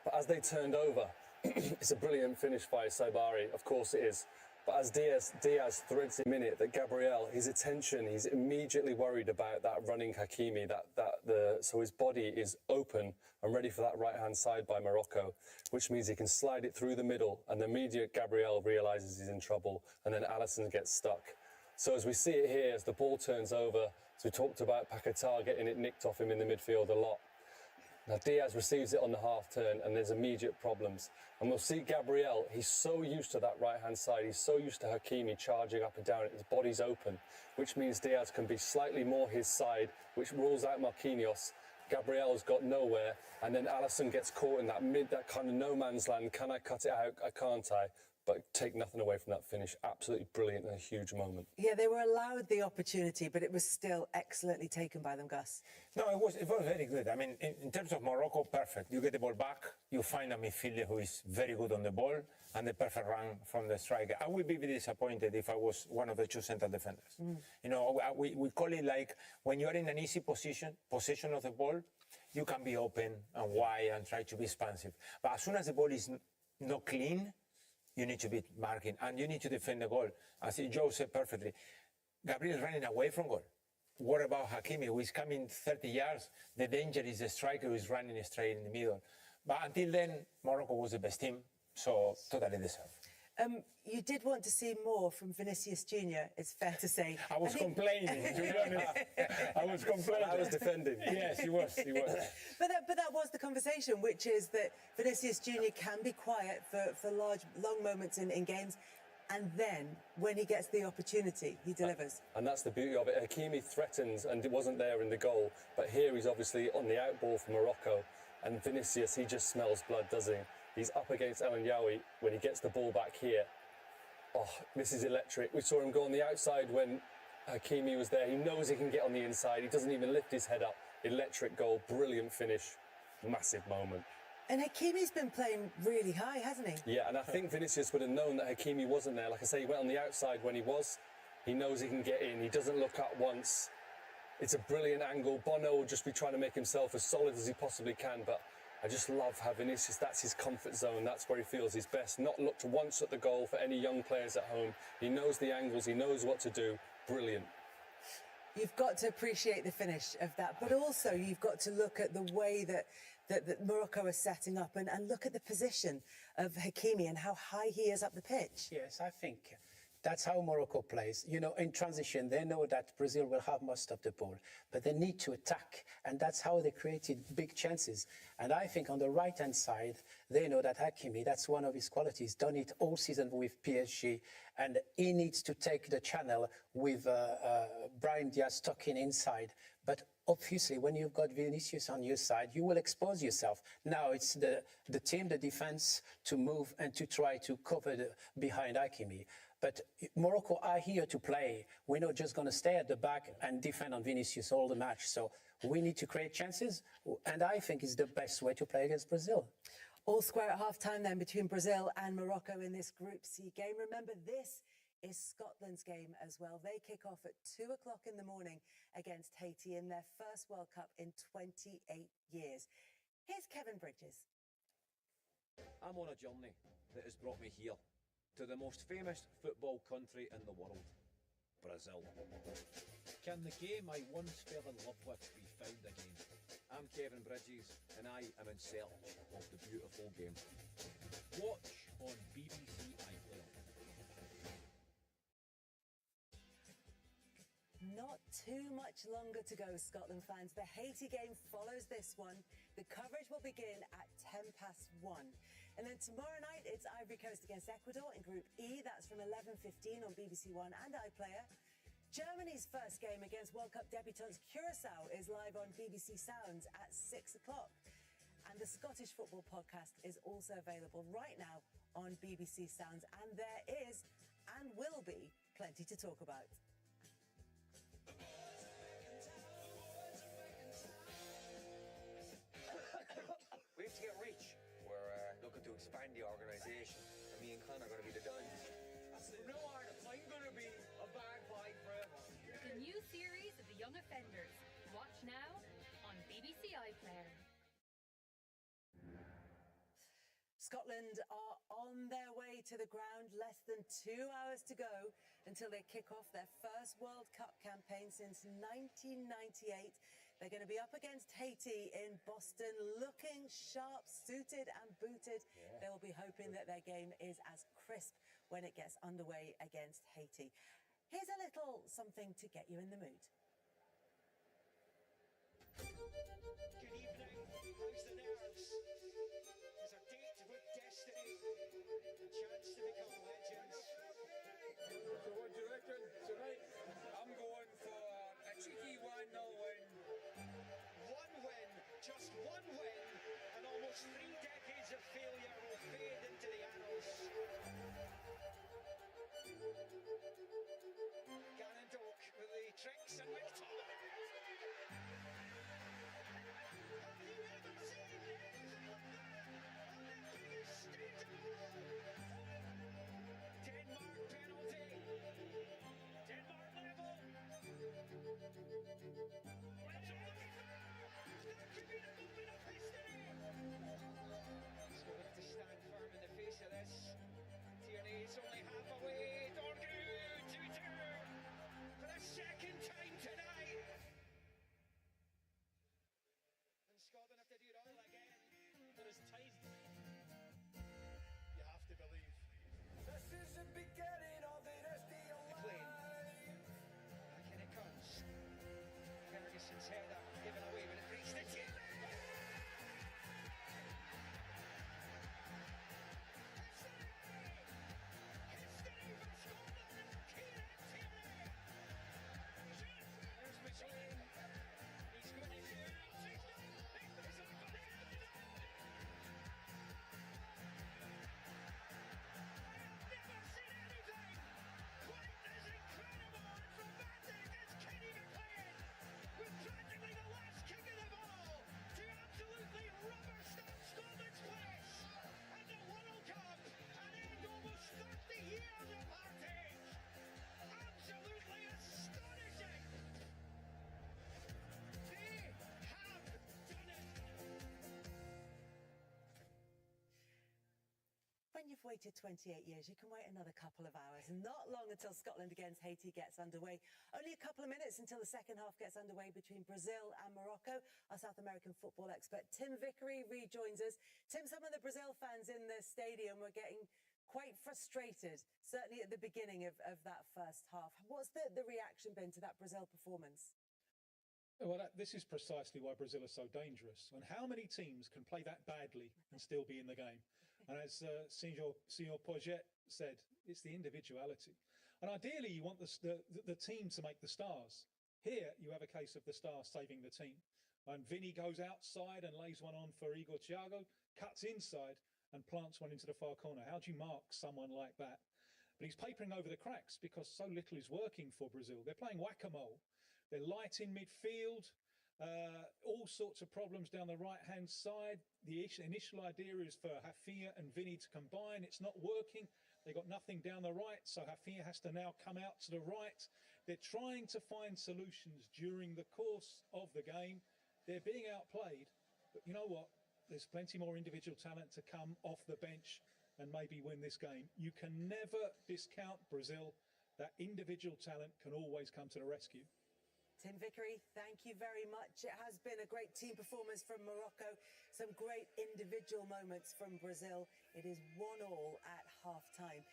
But as they turned over, it's a brilliant finish by Saibari, of course it is. But as Diaz threads in a minute that Gabriel, his attention, he's immediately worried about that running Hakimi, so his body is open and ready for that right-hand side by Morocco, which means he can slide it through the middle, and the immediate Gabriel realises he's in trouble, and then Alisson gets stuck. So as we see it here, as the ball turns over, as we talked about Paquetá getting it nicked off him in the midfield a lot. Now Diaz receives it on the half-turn, and there's immediate problems. And we'll see Gabriel, he's so used to that right-hand side, he's so used to Hakimi charging up and down, his body's open, which means Diaz can be slightly more his side, which rules out Marquinhos. Gabriel's got nowhere, and then Alisson gets caught in that kind of no-man's land. Can I cut it out? Can't I? But take nothing away from that finish. Absolutely brilliant and a huge moment. Yeah, they were allowed the opportunity, but it was still excellently taken by them, Gus. No, it was very good. I mean, in terms of Morocco, perfect. You get the ball back, you find a midfielder who is very good on the ball, and the perfect run from the striker. I would be very disappointed if I was one of the 2 central defenders. You know, we call it like when you are in an easy possession of the ball, you can be open and wide and try to be expansive. But as soon as the ball is not clean, you need to be marking, and you need to defend the goal. As Joe said perfectly, Gabriel is running away from goal. What about Hakimi, who is coming 30 yards? The danger is the striker who is running straight in the middle. But until then, Morocco was the best team, so totally deserved. You did want to see more from Vinicius Junior, it's fair to say. I was complaining, to be honest. I was complaining. I was defending. Yes, he was. But that was the conversation, which is that Vinicius Junior can be quiet for long moments in games, and then when he gets the opportunity, he delivers. And that's the beauty of it. Hakimi threatens, and it wasn't there in the goal, but here he's obviously on the outball for Morocco, and Vinicius, he just smells blood, doesn't he? He's up against El Anyaoui when he gets the ball back here. Oh, this is electric. We saw him go on the outside when Hakimi was there. He knows he can get on the inside. He doesn't even lift his head up. Electric goal, brilliant finish, massive moment. And Hakimi's been playing really high, hasn't he? Yeah, and I think Vinicius would have known that Hakimi wasn't there. Like I say, he went on the outside when he was. He knows he can get in. He doesn't look up once. It's a brilliant angle. Bono will just be trying to make himself as solid as he possibly can, but I just love how Vinicius, that's his comfort zone. That's where he feels his best. Not looked once at the goal for any young players at home. He knows the angles. He knows what to do. Brilliant. You've got to appreciate the finish of that, but also you've got to look at the way that Morocco is setting up and look at the position of Hakimi and how high he is up the pitch. Yes, I think that's how Morocco plays. You know, in transition, they know that Brazil will have most of the ball, but they need to attack, and that's how they created big chances. And I think on the right-hand side, they know that Hakimi, that's one of his qualities, done it all season with PSG, and he needs to take the channel with Brahim Diaz tucking inside. But obviously, when you've got Vinicius on your side, you will expose yourself. Now it's the team, the defense, to move and to try to cover behind Hakimi. But Morocco are here to play. We're not just going to stay at the back and defend on Vinicius all the match. So we need to create chances, and I think it's the best way to play against Brazil. All square at half-time then between Brazil and Morocco in this Group C game. Remember, this is Scotland's game as well. They kick off at 2 o'clock in the morning against Haiti in their first World Cup in 28 years. Here's Kevin Bridges. I'm on a journey that has brought me here, to the most famous football country in the world, Brazil. Can the game I once fell in love with be found again? I'm Kevin Bridges, and I am in search of the beautiful game. Watch on BBC iPlayer. Not too much longer to go, Scotland fans. The Haiti game follows this one. The coverage will begin at 1:10. And then tomorrow night, it's Ivory Coast against Ecuador in Group E. That's from 11:15 on BBC One and iPlayer. Germany's first game against World Cup debutants Curaçao is live on BBC Sounds at 6 o'clock. And the Scottish Football Podcast is also available right now on BBC Sounds. And there is, and will be, plenty to talk about. We have to get rich. We're looking to expand the organisation. And me and Con are going to be the Dons. From now on, I'm going to be a bad boy forever. The new series of The Young Offenders. Watch now on BBC iPlayer. Scotland are on their way to the ground. Less than 2 hours to go until they kick off their first World Cup campaign since 1998. They're going to be up against Haiti in Boston, looking sharp, suited and booted. They will be hoping that their game is as crisp when it gets underway against Haiti. Here's a little something to get you in the mood. Good evening. How's the nerves? There's a date with destiny. A chance to become legends. So what do you reckon tonight? I'm going for a cheeky 1-0 win. One win, just one win, and almost 3 decades of failure will fade into the annals. Gannon Doak with the tricks and McTominay. Have you ever seen anything like that on the biggest stage of the world? Denmark penalty. Denmark level. What are you looking for? That could be the moment of history. So we have to stand firm in the face of this. Tierney's only half away. Dorgu 2-2 for the second time tonight. And Scotland have to do it all again. There is time. You have to believe. This is the beginning of the rest of your Playing. life. Back in it comes. Ferguson's header given away, but it reached the tip. There's Michelin. He's going to shoot. you've waited 28 years, you can wait another couple of hours. Not long until Scotland against Haiti gets underway. Only a couple of minutes until the second half gets underway between Brazil and Morocco. Our South American football expert Tim Vickery rejoins us. Tim, some of the Brazil fans in the stadium were getting quite frustrated, certainly at the beginning of that first half. What's the reaction been to that Brazil performance? Well, this is precisely why Brazil is so dangerous. And how many teams can play that badly and still be in the game? And as Senor Poget said, it's the individuality. And ideally, you want the team to make the stars. Here, you have a case of the stars saving the team. And Vinny goes outside and lays one on for Igor Thiago, cuts inside and plants one into the far corner. How do you mark someone like that? But he's papering over the cracks because so little is working for Brazil. They're playing whack-a-mole. They're light in midfield, all sorts of problems down the right-hand side. The initial idea is for Rafinha and Vinny to combine. It's not working. They've got nothing down the right, so Rafinha has to now come out to the right. They're trying to find solutions during the course of the game. They're being outplayed, but you know what? There's plenty more individual talent to come off the bench and maybe win this game. You can never discount Brazil. That individual talent can always come to the rescue. Tim Vickery, thank you very much. It has been a great team performance from Morocco, some great individual moments from Brazil. It is 1-1 at half-time.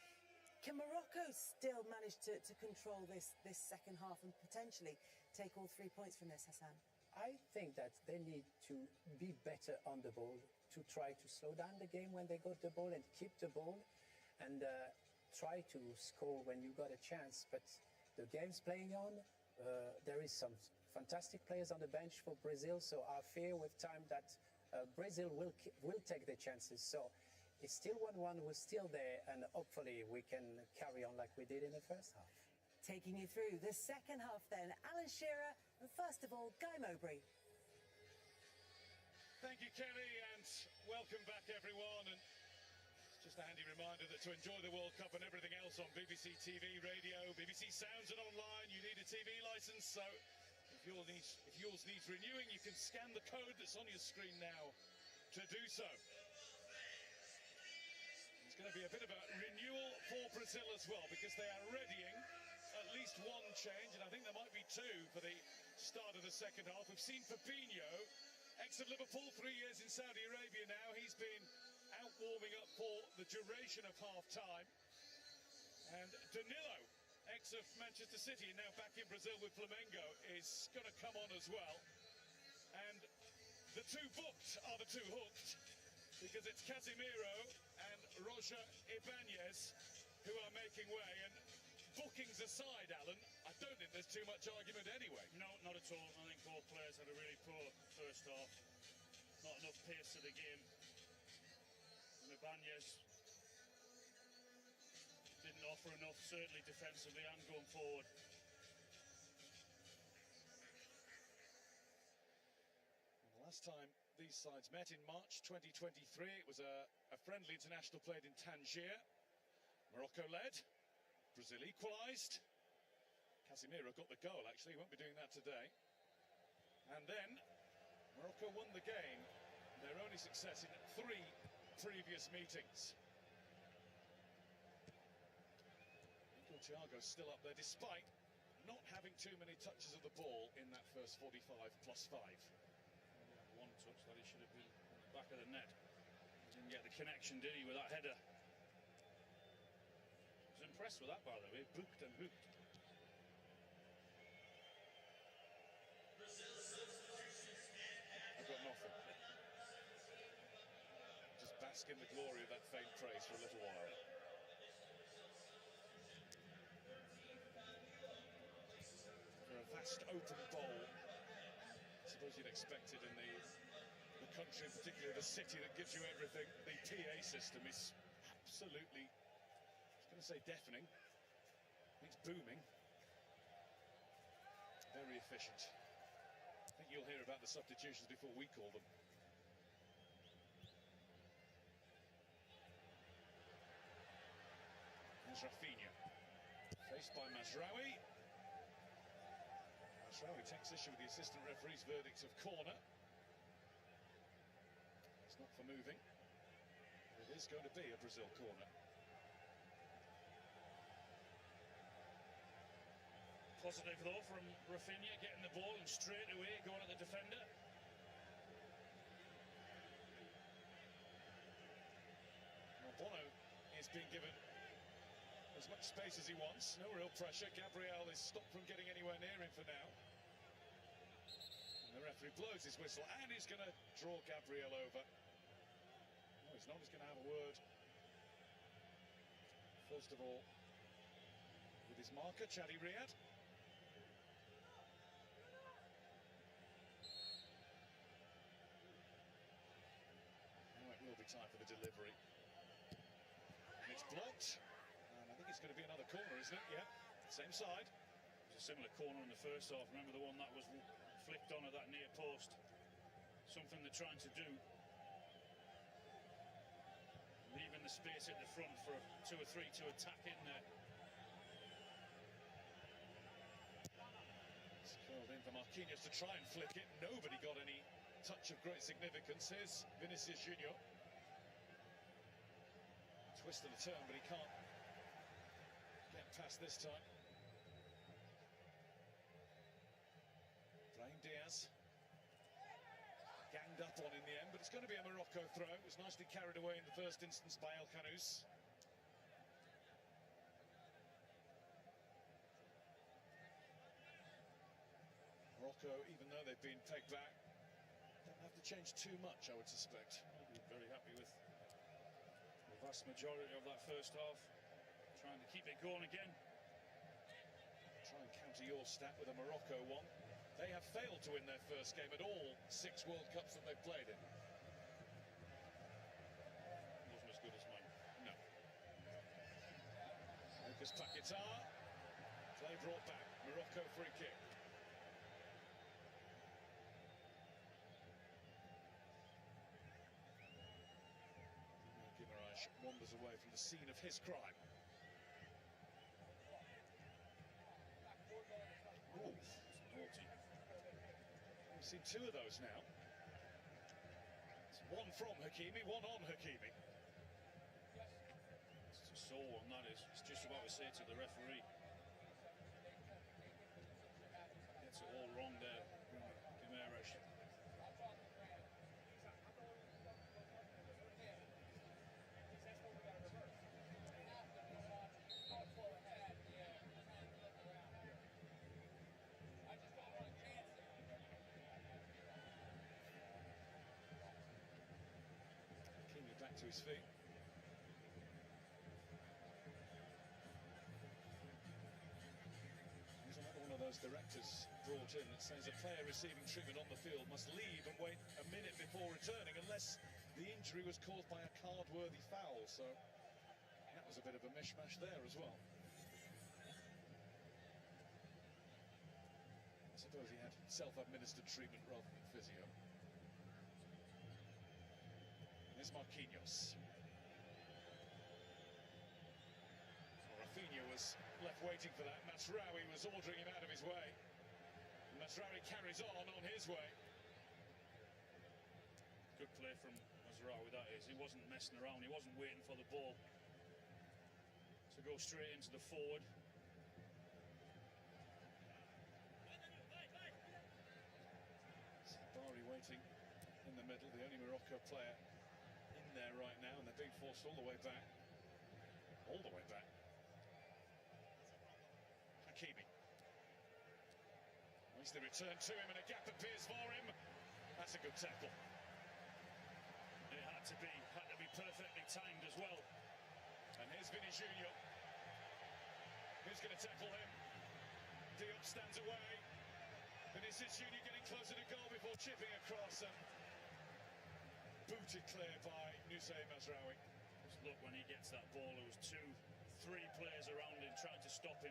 Can Morocco still manage to control this second half and potentially take all 3 points from this, Hassan? I think that they need to be better on the ball, to try to slow down the game when they got the ball and keep the ball, and try to score when you got a chance. But the game's playing on. There is some fantastic players on the bench for Brazil, so I fear with time that Brazil will take the chances. So it's still 1-1, we're still there, and hopefully we can carry on like we did in the first half. Taking you through the second half then, Alan Shearer, and first of all, Guy Mowbray. Thank you, Kelly, and welcome back, everyone. And just a handy reminder that to enjoy the World Cup and everything else on BBC TV, radio, BBC Sounds and online, you need a TV licence. So if yours needs renewing, you can scan the code that's on your screen now to do so. It's going to be a bit of a renewal for Brazil as well, because they are readying at least one change, and I think there might be two for the start of the second half. We've seen Fabinho, ex of Liverpool, 3 years in Saudi Arabia now. He's been out warming up for the duration of half-time. And Danilo, ex of Manchester City, and now back in Brazil with Flamengo, is going to come on as well. And the two booked are the two hooked, because it's Casemiro and Roger Ibanez who are making way. And bookings aside, Alan, I don't think there's too much argument anyway. No, not at all. I think both players had a really poor first half. Not enough pace to the game. Ibanez didn't offer enough, certainly defensively and going forward. The last time these sides met in March 2023, it was a friendly international played in Tangier. Morocco led, Brazil equalised. Casemiro got the goal, actually, he won't be doing that today. And then Morocco won the game, their only success in 3 previous meetings. Thiago's still up there despite not having too many touches of the ball in that first 45 plus 5. One touch that he should have been on the back of the net. Didn't get the connection, did he, with that header? I was impressed with that, by the way, booked and hooked. I've got nothing. Just bask in the glory of that faint praise for a little while. For a vast open bowl, I suppose you'd expect it in the country, in particular the city that gives you everything. The PA system is absolutely, I was going to say deafening. It's booming. Very efficient. I think you'll hear about the substitutions before we call them. There's Rafinha, faced by Mazraoui. Mazraoui takes issue with the assistant referee's verdict of corner. It's not for moving. It is is going to be a Brazil corner. Positive though from Rafinha, getting the ball and straight away going at the defender. Bono is being given as much space as he wants. No real pressure. Gabriel is stopped from getting anywhere near him for now. And the referee blows his whistle and he's going to draw Gabriel over. No, he's not. He's going to have a word. First of all, with his marker, Chadi Riyad. Now it will be time for the delivery. And it's blocked. And I think it's going to be another corner, isn't it? Yeah, same side. It was a similar corner in the first half. Remember the one that was flicked on at that near post? Something they're trying to do. Leaving the space at the front for 2 or 3 to attack in there. It's curled in for Marquinhos to try and flick it. Nobody got any touch of great significance. Here's Vinicius Junior. Twist of the turn, but he can't get past this time. Brahim Diaz ganged up on in the end, but it's going to be a Morocco throw. It was nicely carried away in the first instance by El Khanous. Morocco, even though they've been pegged back, don't have to change too much, I would suspect. I'll be very happy with the vast majority of that first half. Trying to keep it going again. Try and counter your stat with a Morocco one. They have failed to win their first game at all 6 World Cups that they've played in. Wasn't as good as mine. No. Lucas Paquetá. Play brought back. Morocco free kick. Guimaraes wanders away from the scene of his crime. Ooh, naughty. We've seen 2 of those now. It's one from Hakimi, one on Hakimi. It's a sore one, that is. It's just about to say to the referee. Gets it all wrong there, Guimaraes. Back to his feet. He's another one of those directors brought in that says a player receiving treatment on the field must leave and wait a minute before returning unless the injury was caused by a card-worthy foul. So that was a bit of a mishmash there as well. I suppose he had self-administered treatment rather than physio. There's Marquinhos. Rafinha was left waiting for that. Masraoui was ordering him out of his way. Masraoui carries on his way. Good play from Masraoui, that is. He wasn't messing around. He wasn't waiting for the ball to go straight into the forward. Bari waiting in the middle, the only Morocco player there right now, and they're being forced all the way back. All the way back. Hakimi. Once they return to him and a gap appears for him. That's a good tackle. It had to be perfectly timed as well. And here's Vini Junior. Who's going to tackle him? Diop stands away. Vinicius Junior getting closer to goal before chipping across. Booted clear by Nusay Masraoui. Just look, when he gets that ball, there was 2, 3 players around him trying to stop him.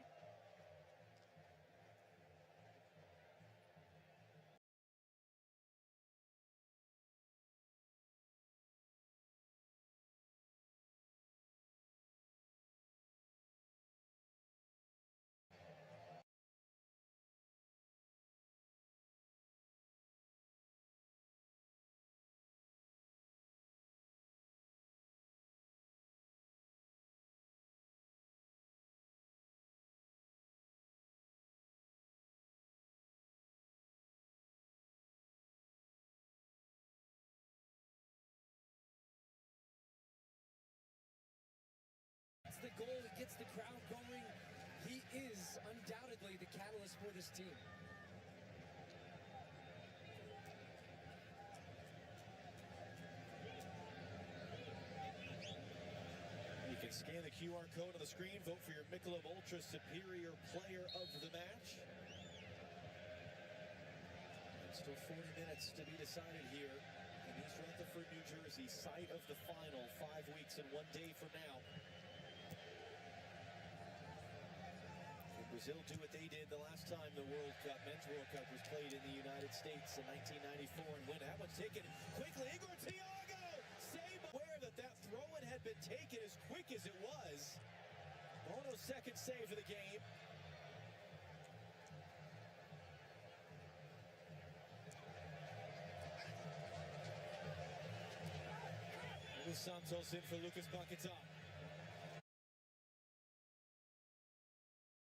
this team. You can scan the QR code on the screen, vote for your Michelob Ultra Superior Player of the Match. And still 40 minutes to be decided here in East Rutherford, New Jersey, site of the final, 5 weeks and 1 day from now. Can Brazil do what they did the last time the World Cup, Men's World Cup, was played in the United States in 1994 and win? That one's taken quickly. Igor Thiago, save, aware that that throw-in had been taken as quick as it was. Bono's second save of the game. Santos in for Lucas Paquetá.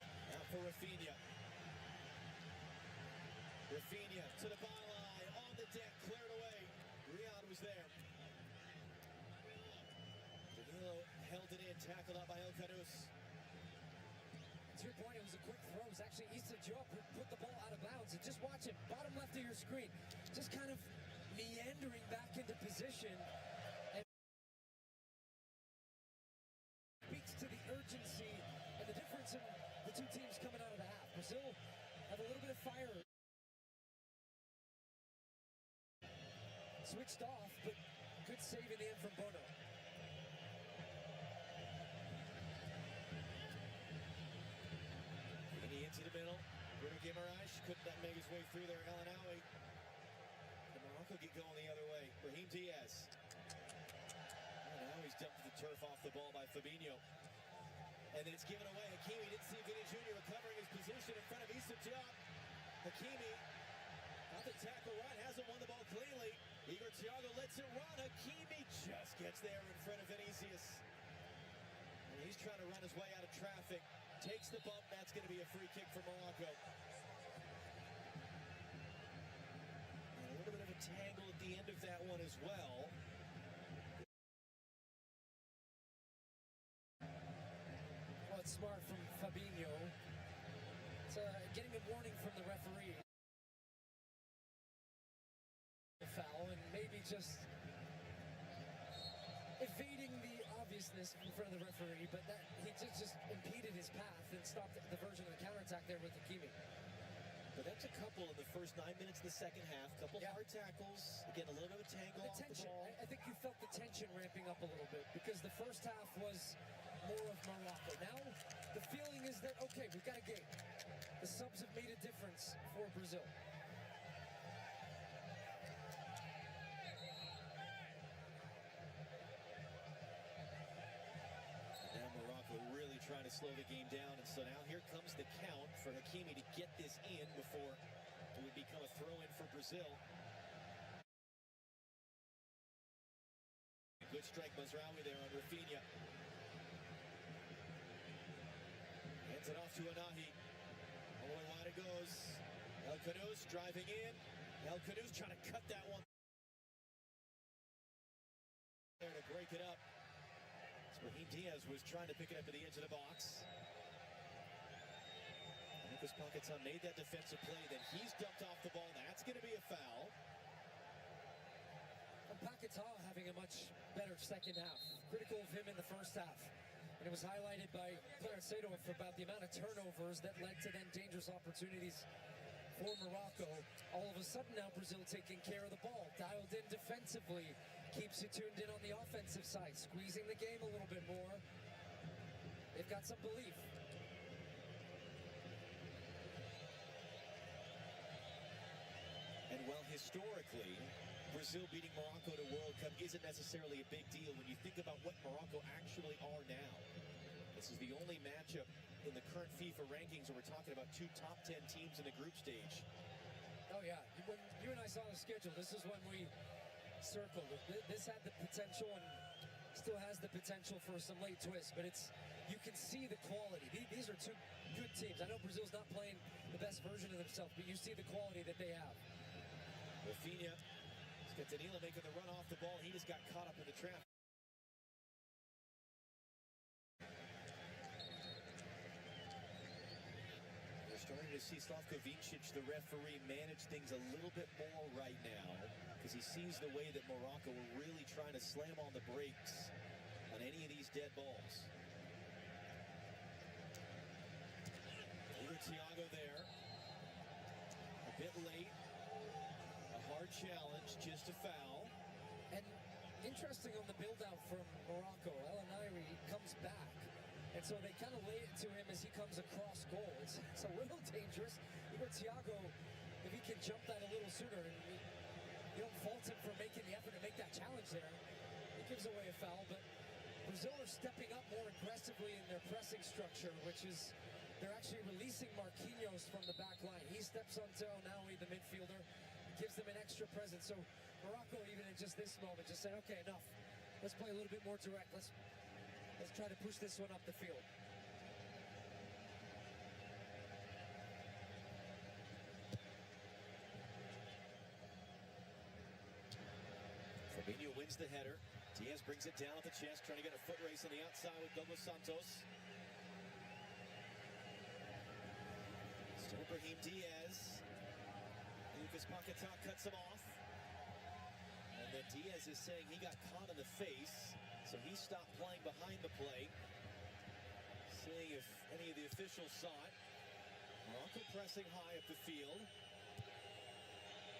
Now for Rafinha. Rafinha to the byline, on the deck, cleared away. Riyad was there. Danilo held it in, tackled up by El Khanous. To your point, it was a quick throw. It was actually Issa Diop who put the ball out of bounds. And just watch it, bottom left of your screen. Just kind of meandering back into position. Speaks to the urgency and the difference in the two teams coming out of the half. Brazil have a little bit of fire. Switched off, but good save in the end from Bono. Vini into the middle. Bruno Guimaraes couldn't make his way through there. El Anawi. And Morocco get going the other way. Brahim Diaz. Now he's dumped to the turf off the ball by Fabinho. And then it's given away. Hakimi didn't see Vini Jr. recovering his position in front of Issa Diop. Hakimi got the tackle right, hasn't won the ball cleanly. Igor Thiago lets it run. Hakimi just gets there in front of Vinicius. And he's trying to run his way out of traffic. Takes the bump. That's going to be a free kick for Morocco. And a little bit of a tangle at the end of that one as well. It's smart from Fabinho. It's getting a warning from the referee. Foul and maybe just evading the obviousness in front of the referee, but that he just impeded his path and stopped the version of the counterattack there with Hakimi. But that's a couple in the first 9 minutes of the second half. Couple hard tackles. Again, a little bit of a tangle off the ball. I think you felt the tension ramping up a little bit because the first half was more of Morocco. Now, the feeling is that, okay, we've got a game. The subs have made a difference for Brazil. Now Morocco really trying to slow the game down, and so now here comes the count for Hakimi to get this in before it would become a throw-in for Brazil. Good strike, Mazraoui there on Rafinha. Hands it off to Anahi. All the line it goes. El Khanous driving in. El Khanous trying to cut that one there to break it up. Brahim Diaz was trying to pick it up at the edge of the box. Lucas Paquetá made that defensive play, then he's dumped off the ball. That's going to be a foul. And Paquetá having a much better second half. Critical of him in the first half. And it was highlighted by Clarence Seedorf about the amount of turnovers that led to then dangerous opportunities for Morocco. All of a sudden now Brazil taking care of the ball, dialed in defensively, keeps you tuned in on the offensive side, squeezing the game a little bit more. They've got some belief. And while historically, Brazil beating Morocco to World Cup isn't necessarily a big deal when you think about what Morocco actually are now. This is the only matchup in the current FIFA rankings where we're talking about two top 10 teams in the group stage. Oh yeah, when you and I saw the schedule, this is when we circled it. This had the potential and still has the potential for some late twists, but you can see the quality. These are two good teams. I know Brazil's not playing the best version of themselves, but you see the quality that they have. Rafinha, he's got Danilo making the run off the ball. He just got caught up in the trap. They're starting to see Slavko Vincic, the referee, manage things a little bit more right now because he sees the way that Morocco were really trying to slam on the brakes on any of these dead balls. Thiago there, a bit late, a hard challenge, just a foul. And interesting on the build-out from Morocco, El Nairi comes back, and so they kind of lay it to him as he comes across goal. It's a little dangerous. Thiago, if he can jump that a little sooner, and you don't fault him for making the effort to make that challenge there, he gives away a foul, but Brazil are stepping up more aggressively in their pressing structure, which is they're actually releasing Marquinhos from the back line. He steps onto El Nairi, the midfielder, gives them an extra presence. So Morocco, even in just this moment, just said, okay, enough. Let's play a little bit more direct. Let's try to push this one up the field. Fabinho wins the header. Diaz brings it down at the chest, trying to get a foot race on the outside with Douglas Santos. Still Brahim Diaz. Lucas Paquetá cuts him off. And then Diaz is saying he got caught in the face, so he stopped playing behind the play. Seeing if any of the officials saw it. Morocco pressing high up the field.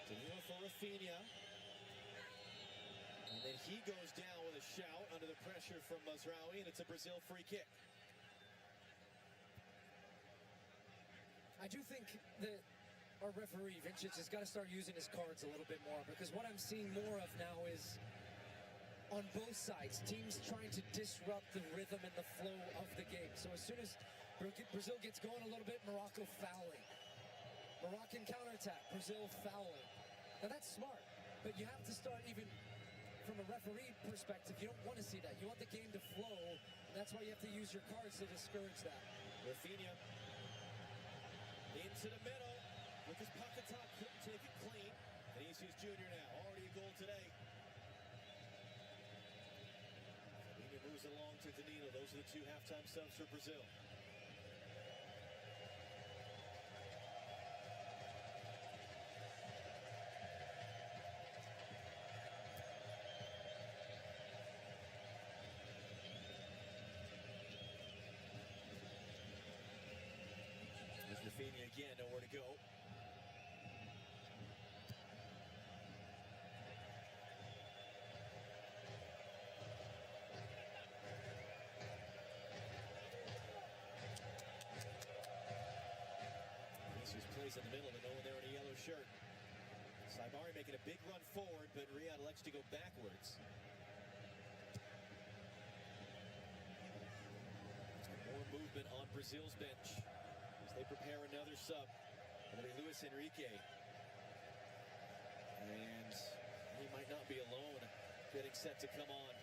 Danilo for Rafinha. And then he goes down with a shout under the pressure from Mazraoui, and it's a Brazil free kick. I do think that our referee, Vincic, has got to start using his cards a little bit more, because what I'm seeing more of now is, on both sides, teams trying to disrupt the rhythm and the flow of the game. So as soon as Brazil gets going a little bit, Morocco fouling. Moroccan counterattack, Brazil fouling. Now that's smart, but you have to start, even from a referee perspective, you don't want to see that. You want the game to flow, and that's why you have to use your cards to discourage that. Rafinha into the middle. Lucas Paquetá couldn't take it clean. Vinicius Jr. now, already a goal today. Fabinho moves it along to Danilo. Those are the two halftime subs for Brazil. There's Rafinha again, nowhere to go. Plays in the middle, but no one there in a yellow shirt. Saibari making a big run forward, but Riyad elects to go backwards. More movement on Brazil's bench as they prepare another sub. It'll be Luis Enrique. And he might not be alone, getting set to come on.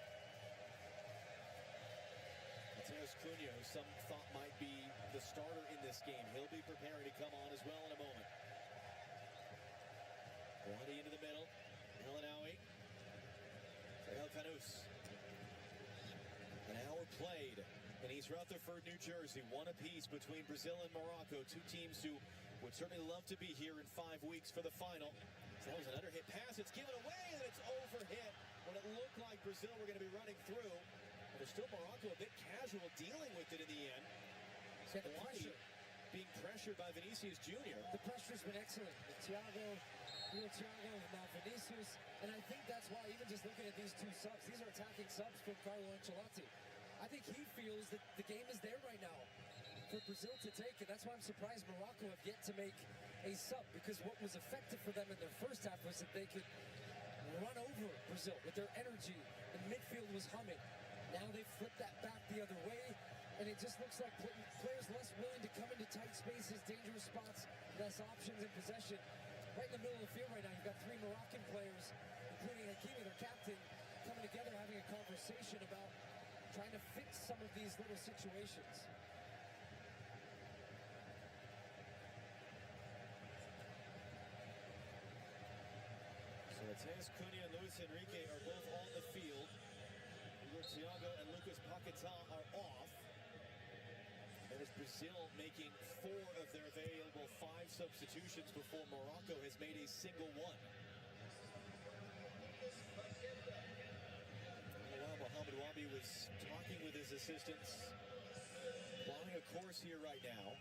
Mateus Cunha, who some thought might be the starter in this game. He'll be preparing to come on as well in a moment. Guadi into the middle. El Nairi. El Canus. An hour played in East Rutherford, New Jersey. One apiece between Brazil and Morocco. Two teams who would certainly love to be here in 5 weeks for the final. So that was an underhit pass. It's given away, and it's overhit when it looked like Brazil were going to be running through. There's still Morocco a bit casual dealing with it in the end. Yeah, the pressure. Being pressured by Vinicius Jr. The pressure's been excellent. Thiago, now Vinicius. And I think that's why, even just looking at these two subs, these are attacking subs from Carlo Ancelotti. I think he feels that the game is there right now for Brazil to take, and that's why I'm surprised Morocco have yet to make a sub, because what was effective for them in their first half was that they could run over Brazil with their energy. The midfield was humming. Now they've flipped that back the other way, and it just looks like players less willing to come into tight spaces, dangerous spots, less options in possession. Right in the middle of the field right now, you've got three Moroccan players, including Hakimi, their captain, coming together, having a conversation about trying to fix some of these little situations. So Mateus Cunha and Luis Enrique are both on the field. Thiago and Lucas Paquetá are off. And That is Brazil making 4 of their available 5 substitutions before Morocco has made a single one. While Mohamed Wabi was talking with his assistants, plotting a course here right now.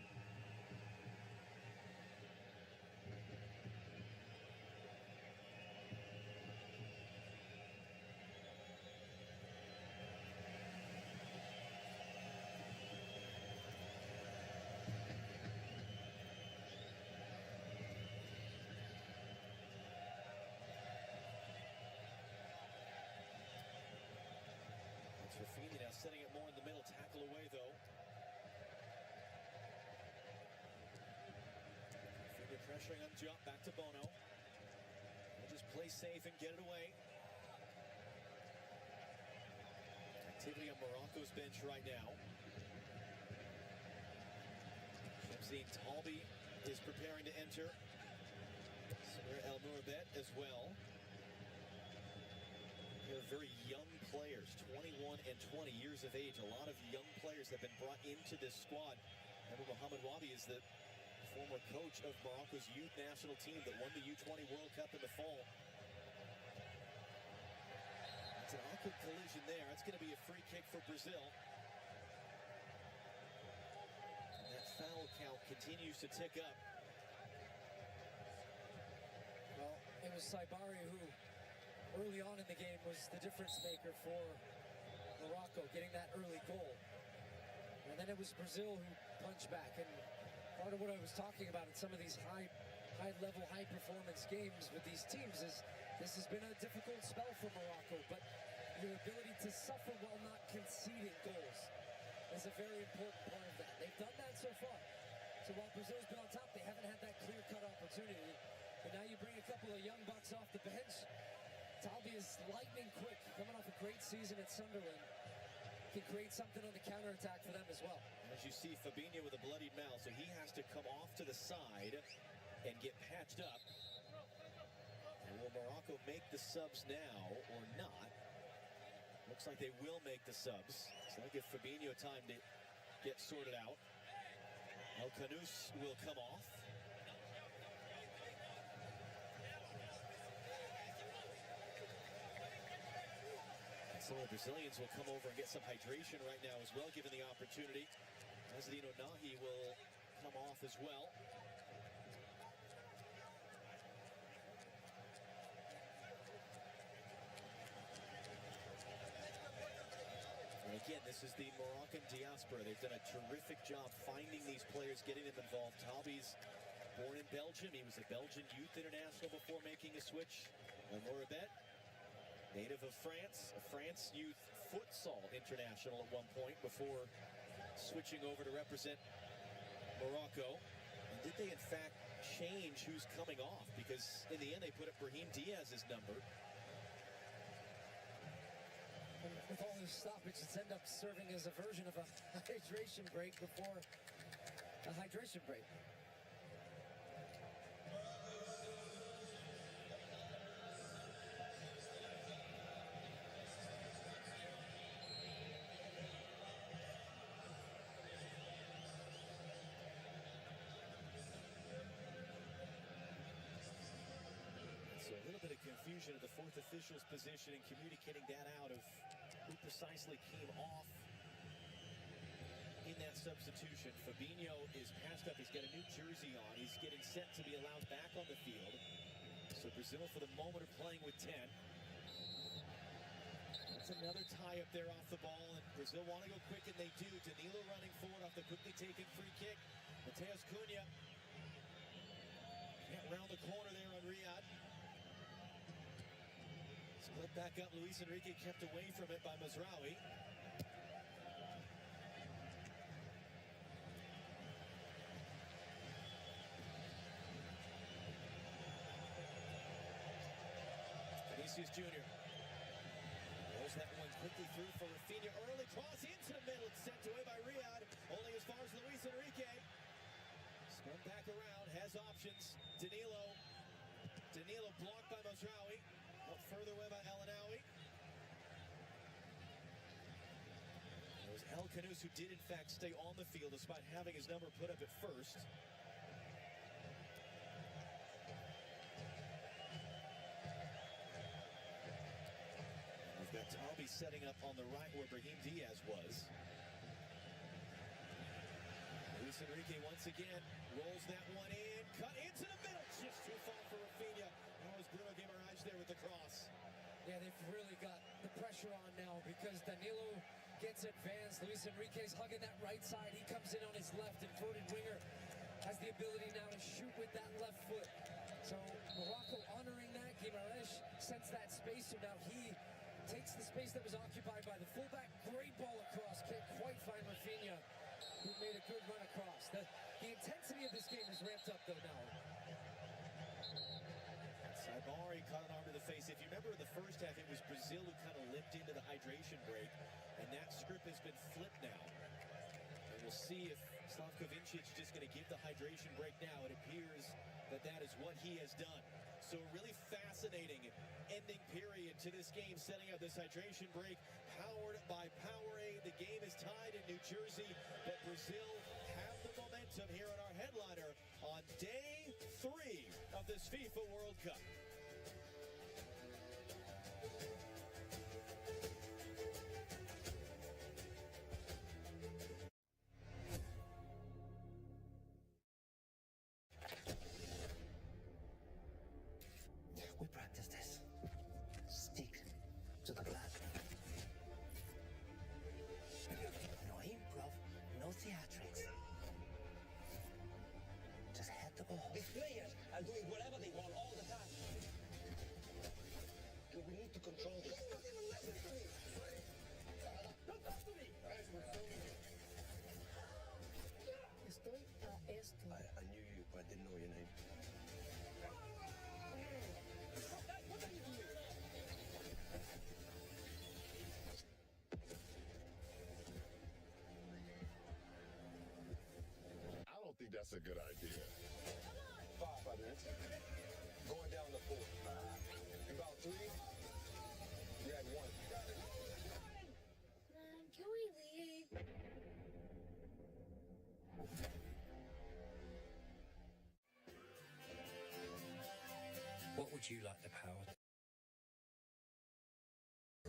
Rafinha now setting it more in the middle, tackle away though. Rafinha pressuring on jump, back to Bono. They'll just play safe and get it away. Activity on Morocco's bench right now. Shamseen Talbi is preparing to enter. El Mourabet as well. They're very young players, 21 and 20 years of age. A lot of young players have been brought into this squad. Remember, Mohamed Wabi is the former coach of Morocco's youth national team that won the U20 World Cup in the fall. That's an awkward collision there. It's going to be a free kick for Brazil. And that foul count continues to tick up. Well, it was Saibari who early on in the game was the difference maker for Morocco, getting that early goal. And then it was Brazil who punched back. And part of what I was talking about in some of these high-level, high-performance games with these teams is this has been a difficult spell for Morocco, but your ability to suffer while not conceding goals is a very important part of that. They've done that so far. So while Brazil's been on top, they haven't had that clear-cut opportunity. And now you bring a couple of young bucks off the bench. Talbi is lightning quick, coming off a great season at Sunderland. Can create something on the counterattack for them as well. As you see, Fabinho with a bloodied mouth, so he has to come off to the side and get patched up. And will Morocco make the subs now or not? Looks like they will make the subs. So that'll give Fabinho time to get sorted out. El Canous will come off. Some of the Brazilians will come over and get some hydration right now as well, given the opportunity. Azzedino Nahi will come off as well. And again, this is the Moroccan diaspora. They've done a terrific job finding these players, getting them involved. Talbi's born in Belgium. He was a Belgian youth international before making a switch. El Mourabet, native of France, a France youth futsal international at one point before switching over to represent Morocco. And did they in fact change who's coming off? Because in the end they put up Brahim Diaz's number. And with all these stoppages, end up serving as a version of a hydration break before a hydration break. Confusion of the fourth official's position and communicating that out of who precisely came off in that substitution. Fabinho is passed up. He's got a new jersey on. He's getting set to be allowed back on the field. So Brazil for the moment are playing with 10. That's another tie up there off the ball, and Brazil want to go quick, and they do. Danilo running forward off the quickly taken free kick. Mateus Cunha can't round the corner there on Riyad. Split back up, Luis Enrique kept away from it by Mazraoui. Vinicius Jr. Throws that one quickly through for Rafinha. Early cross into the middle. It's sent away by Riyad. Only as far as Luis Enrique. Spun back around, has options. Danilo blocked by Mazraoui. Further away by El Anaoui. It was El Canus who did in fact stay on the field despite having his number put up at first. We've got Talbi setting up on the right where Brahim Diaz was. Luis Enrique once again rolls that one in, cut into the middle, just too far for Rafinha. That was Bruno Guimaraes there with the cross. Yeah, they've really got the pressure on now because Danilo gets advanced. Luis Enrique's hugging that right side. He comes in on his left. Inverted winger has the ability now to shoot with that left foot. So Morocco honoring that. Guimaraes sends that space, so now he takes the space that was occupied by the fullback. Great ball across. Can't quite find Rafinha, who made a good run across. The intensity of this game is ramped up though now. Saibari caught an arm to the face. If you remember in the first half, it was Brazil who kind of limped into the hydration break, and that script has been flipped now. And we'll see if Slavko Vincic is just going to give the hydration break now. It appears that that is what he has done. So a really fascinating ending period to this game, setting up this hydration break, powered by Powerade. The game is tied in New Jersey, but Brazil have the momentum here on our headliner on day 3 of this FIFA World Cup. We practice this. Stick to the plan. No improv, no theatrics. Just head the ball. These players are doing whatever they want all the time. We need to control this. Don't even listen to me. Don't talk to me. Estoy a esto. I knew you, but I didn't know your name. What are you doing? I don't think that's a good idea. 5 minutes. Going down to 4. About 3. You had 1. Can we leave? What would you like the power?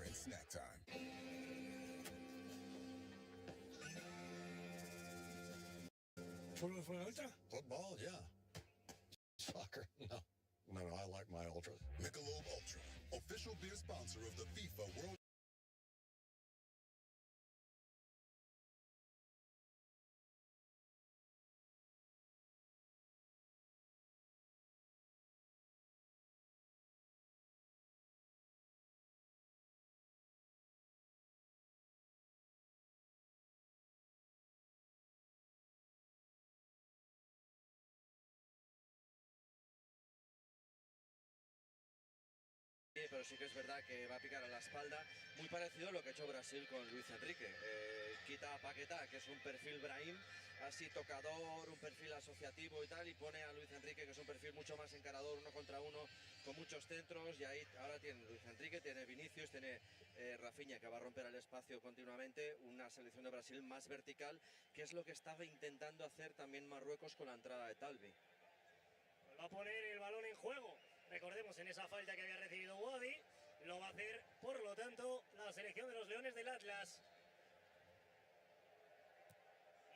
It's snack time. Football, yeah. Soccer, no. No, I like my Ultra. Michelob Ultra, official beer sponsor of the FIFA World Cup. Pero sí que es verdad que va a picar a la espalda, muy parecido a lo que ha hecho Brasil con Luis Enrique. Quita a Paquetá, que es un perfil Brahim, así tocador, un perfil asociativo y tal, y pone a Luis Enrique, que es un perfil mucho más encarador, 1 contra 1, con muchos centros, y ahí ahora tiene Luis Enrique, tiene Vinicius, tiene Rafinha, que va a romper el espacio continuamente, una selección de Brasil más vertical, que es lo que estaba intentando hacer también Marruecos con la entrada de Talbi. Va a poner el balón en juego. Recordemos, en esa falta que había recibido Wadi, lo va a hacer, por lo tanto, la selección de los Leones del Atlas.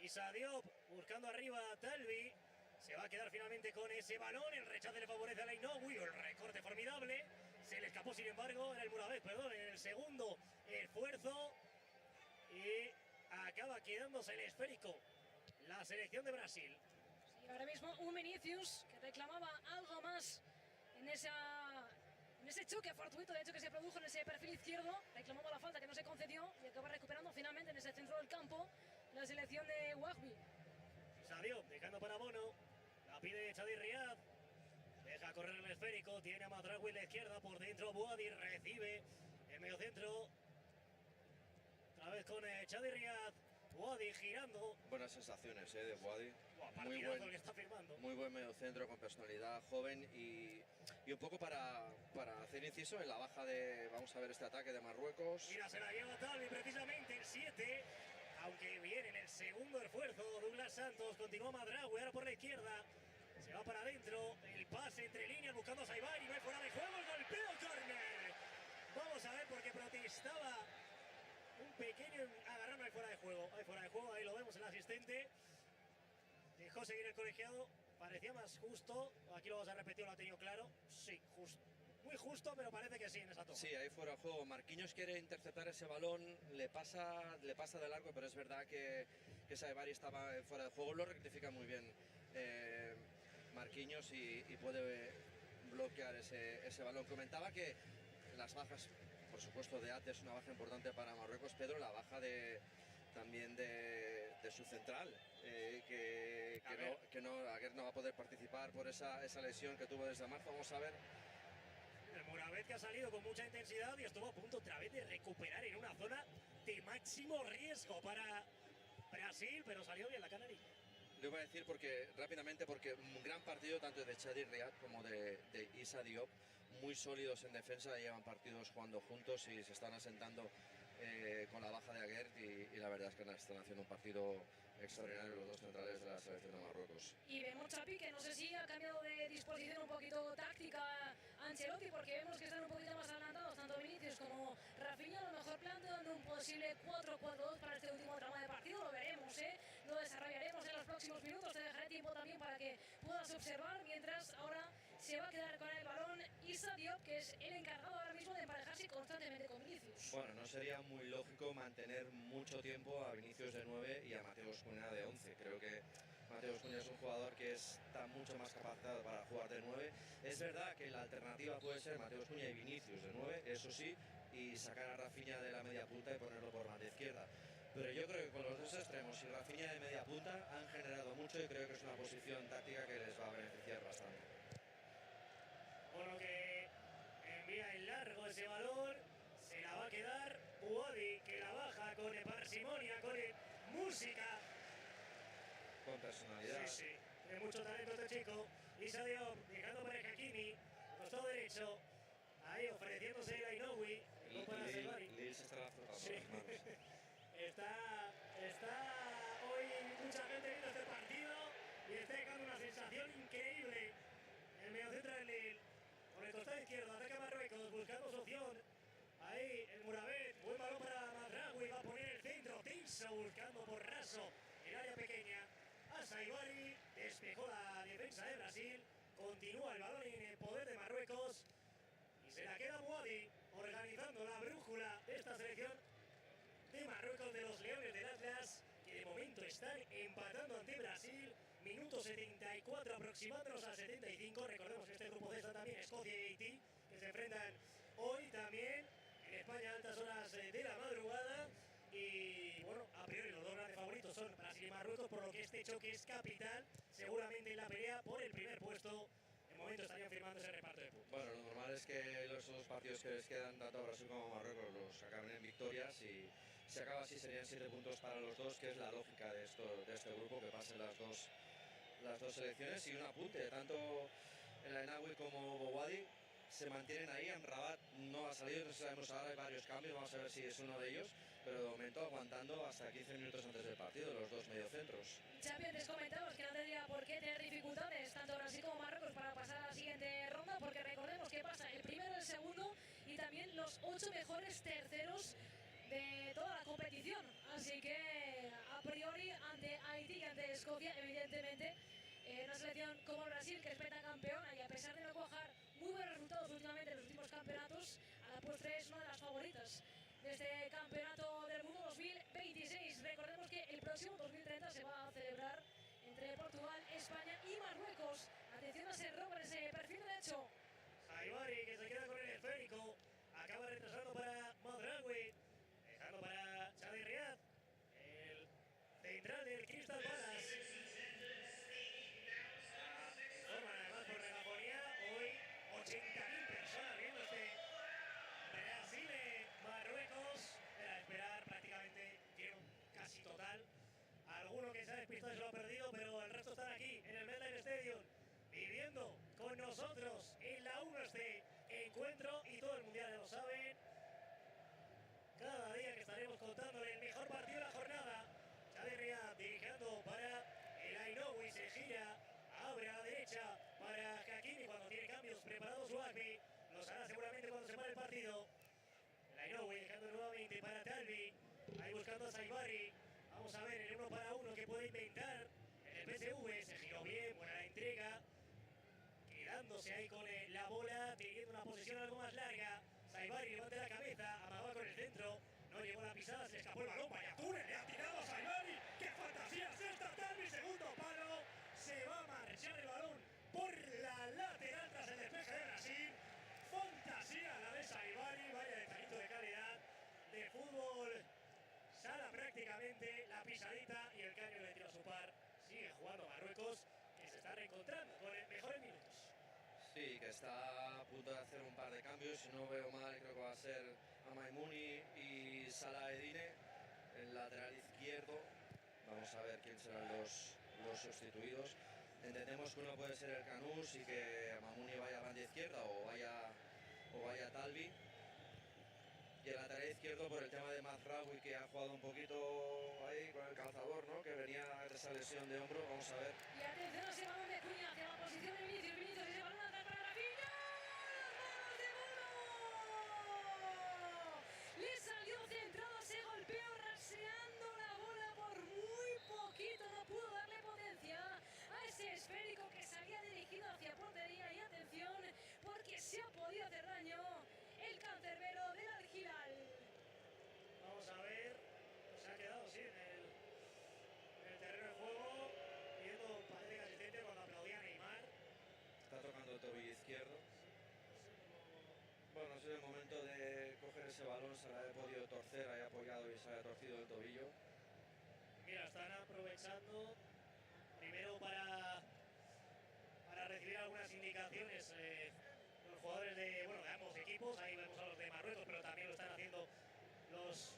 Issa Diop buscando arriba a Talbi. Se va a quedar finalmente con ese balón. El rechace le favorece a Lainoui. El recorte formidable. Se le escapó, sin embargo, en el segundo esfuerzo. Y acaba quedándose el esférico la selección de Brasil. Sí, ahora mismo un Vinicius que reclamaba algo más en ese choque fortuito, de hecho, que se produjo en ese perfil izquierdo. Reclamaba la falta que no se concedió y acaba recuperando finalmente en ese centro del campo la selección de Wahbi. Sadio dejando para Bono, la pide Chadi Riad, deja correr el esférico, tiene a Matraoui en la izquierda, por dentro Boadi recibe el medio centro, otra vez con Chadi Riad, Boadi girando. Buenas sensaciones de Boadi. Que está firmando. Muy buen mediocentro, con personalidad, joven y un poco para hacer el inciso en la baja de, vamos a ver este ataque de Marruecos. Mira, se la lleva Talvi precisamente el 7, aunque viene en el segundo esfuerzo. Douglas Santos, continúa Madraoui, ahora por la izquierda, se va para adentro, el pase entre líneas buscando a Saibari, no hay fuera de juego, el golpeo, córner. Vamos a ver porque protestaba un pequeño agarrón, no hay fuera de juego, ahí lo vemos el asistente. Dejó seguir el colegiado, parecía más justo, aquí lo vamos a repetir, lo ha tenido claro, sí, justo. Muy justo, pero parece que sí en esa toma. Sí, ahí fuera de juego. Marquinhos quiere interceptar ese balón, le pasa de largo, pero es verdad que Saibari estaba fuera de juego. Lo rectifica muy bien Marquinhos y puede bloquear ese balón. Comentaba que las bajas, por supuesto, de At es una baja importante para Marruecos, Pedro, la baja también de su central, que no va a poder participar por esa lesión que tuvo desde marzo. Vamos a ver. El Moravet que ha salido con mucha intensidad y estuvo a punto otra vez de recuperar en una zona de máximo riesgo para Brasil, pero salió bien la canarilla. Le voy a decir rápidamente porque un gran partido tanto de Chadi Riyad como de Issa Diop, muy sólidos en defensa, llevan partidos jugando juntos y se están asentando con la baja de Aguert y la verdad es que están haciendo un partido extraordinario los dos centrales de la selección de Marruecos. Y vemos, Chapi, que no sé si ha cambiado de disposición un poquito táctica Ancelotti, porque vemos que están un poquito más adelantados, tanto Vinicius como Rafinha, a lo mejor planteando un posible 4-4-2 para este último tramo de partido. Lo veremos, lo desarrollaremos en los próximos minutos. Te dejaré tiempo también para que puedas observar, mientras ahora se va a quedar con el balón Issa Diop, que es el encargado ahora mismo de emparejarse constantemente con Vinicius. Bueno, no sería muy lógico mantener mucho tiempo a Vinicius de 9 y a Mateus Cunha de 11. Creo que Mateus Cunha es un jugador que está mucho más capacitado para jugar de 9. Es verdad que la alternativa puede ser Mateus Cunha y Vinicius de 9, eso sí, y sacar a Rafinha de la media punta y ponerlo por banda izquierda. Pero yo creo que con los dos extremos y Rafinha de media punta han generado mucho y creo que es una posición táctica que les va a beneficiar bastante. Bueno, que envía en largo ese balón, se la va a quedar Uadi, que la baja con parsimonia, con música. Con personalidad. Sí, de mucho talento este chico. Issa Diop, dejando para el Hakimi, costado derecho, ahí ofreciéndose el Ainoui. Lil se estará frotando sí. las manos. Está hoy mucha gente viendo este partido y está dejando una sensación increíble. El mediocentro del Lille, por el costado izquierdo, ataca Marruecos, buscando su opción. Ahí el Moravet, buen balón para Madraoui, va a poner el centro, tenso, buscando por raso el área pequeña. A Saibari, despejó la defensa de Brasil, continúa el balón en el poder de Marruecos y se la queda Muadi, organizando la brújula de esta selección de Marruecos, de los Leones del Atlas, que de momento están empatando ante Brasil. Minuto 74, aproximándonos a 75. Recordemos que este grupo C está también Escocia y Haití, que se enfrentan hoy también en España a altas horas de la madrugada. Y bueno, a priori los dos grandes favoritos son Brasil y Marruecos, por lo que este choque es capital, seguramente en la pelea por el primer puesto. De momento estarían firmando ese reparto de puntos. Bueno, lo normal es que los dos partidos que les quedan, tanto a Brasil como a Marruecos, los acaben en victorias y si acaba así serían 7 puntos para los dos, que es la lógica de este grupo, que pasen las dos selecciones. Y un apunte, tanto el Ainaoui como Bouadi se mantienen ahí. Amrabat no ha salido, no sabemos ahora, hay varios cambios, vamos a ver si es uno de ellos, pero de momento aguantando hasta 15 minutos antes del partido los dos mediocentros. Xavi, antes comentabas que no tendría por qué tener dificultades tanto Brasil como Marruecos para pasar a la siguiente ronda, porque recordemos que pasa el primero, el segundo y también los 8 mejores terceros de toda la competición. Así que a priori ante Haití y ante Escocia, evidentemente una selección como Brasil, que es pentacampeona y a pesar de no cuajar muy buenos resultados últimamente en los últimos campeonatos, a la postre es una de las favoritas de este campeonato del mundo 2026. Recordemos que el próximo 2030 se va a celebrar entre Portugal, España y Marruecos. Atención a Serro con ese perfil derecho. Saibari, que se queda con el esférico, acaba retrasando para Madraoui, dejando para Chadi Riyad, el central del Crystal Palace. Forman además por megafonía hoy 80.000 personas viendo este Brasil-Marruecos. Era de esperar prácticamente, lleno casi total. Alguno que se ha despistado y se lo ha perdido, pero el resto están aquí en el MetLife Stadium, viviendo con nosotros en la 1 este encuentro y gira, abre a la derecha para Hakimi cuando tiene cambios preparados Rugby. Los hará seguramente cuando se pare el partido. Lainoui dejando nuevamente para Talvi. Ahí buscando a Saibari. Vamos a ver el 1 para 1 que puede inventar. El PSV se giró bien, buena la entrega. Quedándose ahí con la bola, teniendo una posesión algo más larga. Saibari levanta la cabeza, amagaba con el centro. No llegó la pisada, se escapó el balón. Vaya túnel, le ha tirado a Saibari. ¡Qué fantasía es esta! Talvi, segundo palo. Se va a marchar el balón por la lateral tras el despeje de Brasil. Fantasía la de Saibari. Vaya detallito de calidad de fútbol. Sala prácticamente, la pisadita y el caño le tira a su par. Sigue jugando Marruecos, que se está reencontrando con mejores minutos. Sí, que está a punto de hacer un par de cambios. Si no veo mal, creo que va a ser a Maimouni y Salah Edine, el lateral izquierdo. Vamos a ver quién serán los sustituidos. Entendemos que uno puede ser el Canús y que Maimouni vaya a banda izquierda o vaya Talvi. Y el lateral izquierdo por el tema de Mazraoui, que ha jugado un poquito ahí con el calzador, ¿no? Que venía de esa lesión de hombro. Vamos a ver. Y atención a ese balón de Cuña hacia la posición de Vinicius. Vinicius, ese balón atrás para Rafinha. ¡Manos de Bono! Le salió centrado, se golpeó raseando la bola por muy poquito. No pudo darle potencia a ese esférico que se había dirigido hacia portería. Y atención, porque se ha podido hacer daño el cancerbero del Al Hilal. Vamos a ver, se ha quedado sí en el terreno de juego, viendo un padre asistente cuando aplaudía a Neymar. Está tocando el tobillo izquierdo. Bueno, ha sido el momento de coger ese balón, se la ha podido torcer, haya apoyado y se haya torcido el tobillo. Mira, están aprovechando primero para recibir algunas indicaciones los jugadores de ambos equipos. Ahí vemos a los de Marruecos, pero también lo están haciendo los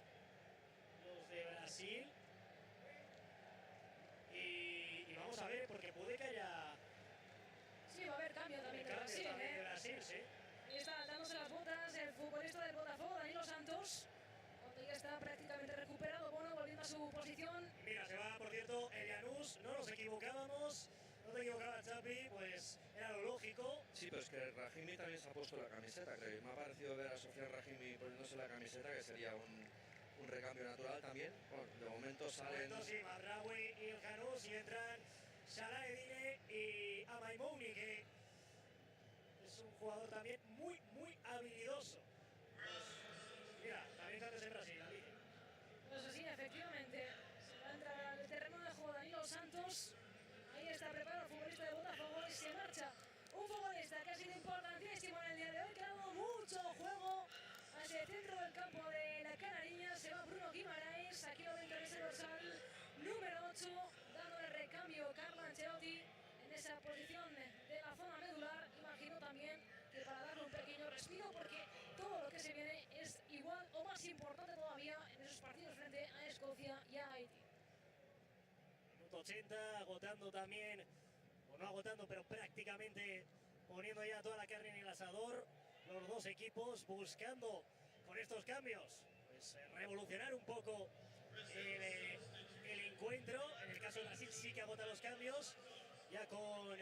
de Brasil. Y vamos a ver, porque puede que haya... Sí, va a haber cambio también de Brasil, de Brasil, sí. Ahí está dándose las botas el futbolista del Botafogo, Danilo Santos. Cuando ya está prácticamente recuperado, Bono volviendo a su posición. Mira, se va, por cierto, el Janus. No nos equivocábamos. No te equivocabas, Chapi, pues era lo lógico. Sí, pero es que Rahimi también se ha puesto la camiseta, creo. Me ha parecido ver a Sofian Rahimi poniéndose la camiseta, que sería un recambio natural también. Bueno, de momento salen... De momento sí, Mazraoui y el Janus, y entran Salah Edine y Maimouni, que es un jugador también muy, muy habilidoso. Pues, mira, también cambios en Brasil, la dije. Pues sí, efectivamente. Se va a entrar al terreno de juego Danilo Santos. Ahí está preparado el futbolista de Botafogo y se marcha. Un futbolista que ha sido importantísimo en el día de hoy, que ha dado mucho juego hacia el centro del campo de la Canariña. Se va Bruno Guimaraes, aquí lo ven con ese dorsal número 8, dando el recambio Carlo Ancelotti en esa posición de la zona medular. Imagino también que para darle un pequeño respiro, porque todo lo que se viene es igual o más importante todavía en esos partidos frente a Escocia y a Haití. 80, agotando también, o no agotando, pero prácticamente poniendo ya toda la carne en el asador, los dos equipos buscando con estos cambios pues revolucionar un poco el encuentro. En el caso de Brasil sí que agota los cambios, ya con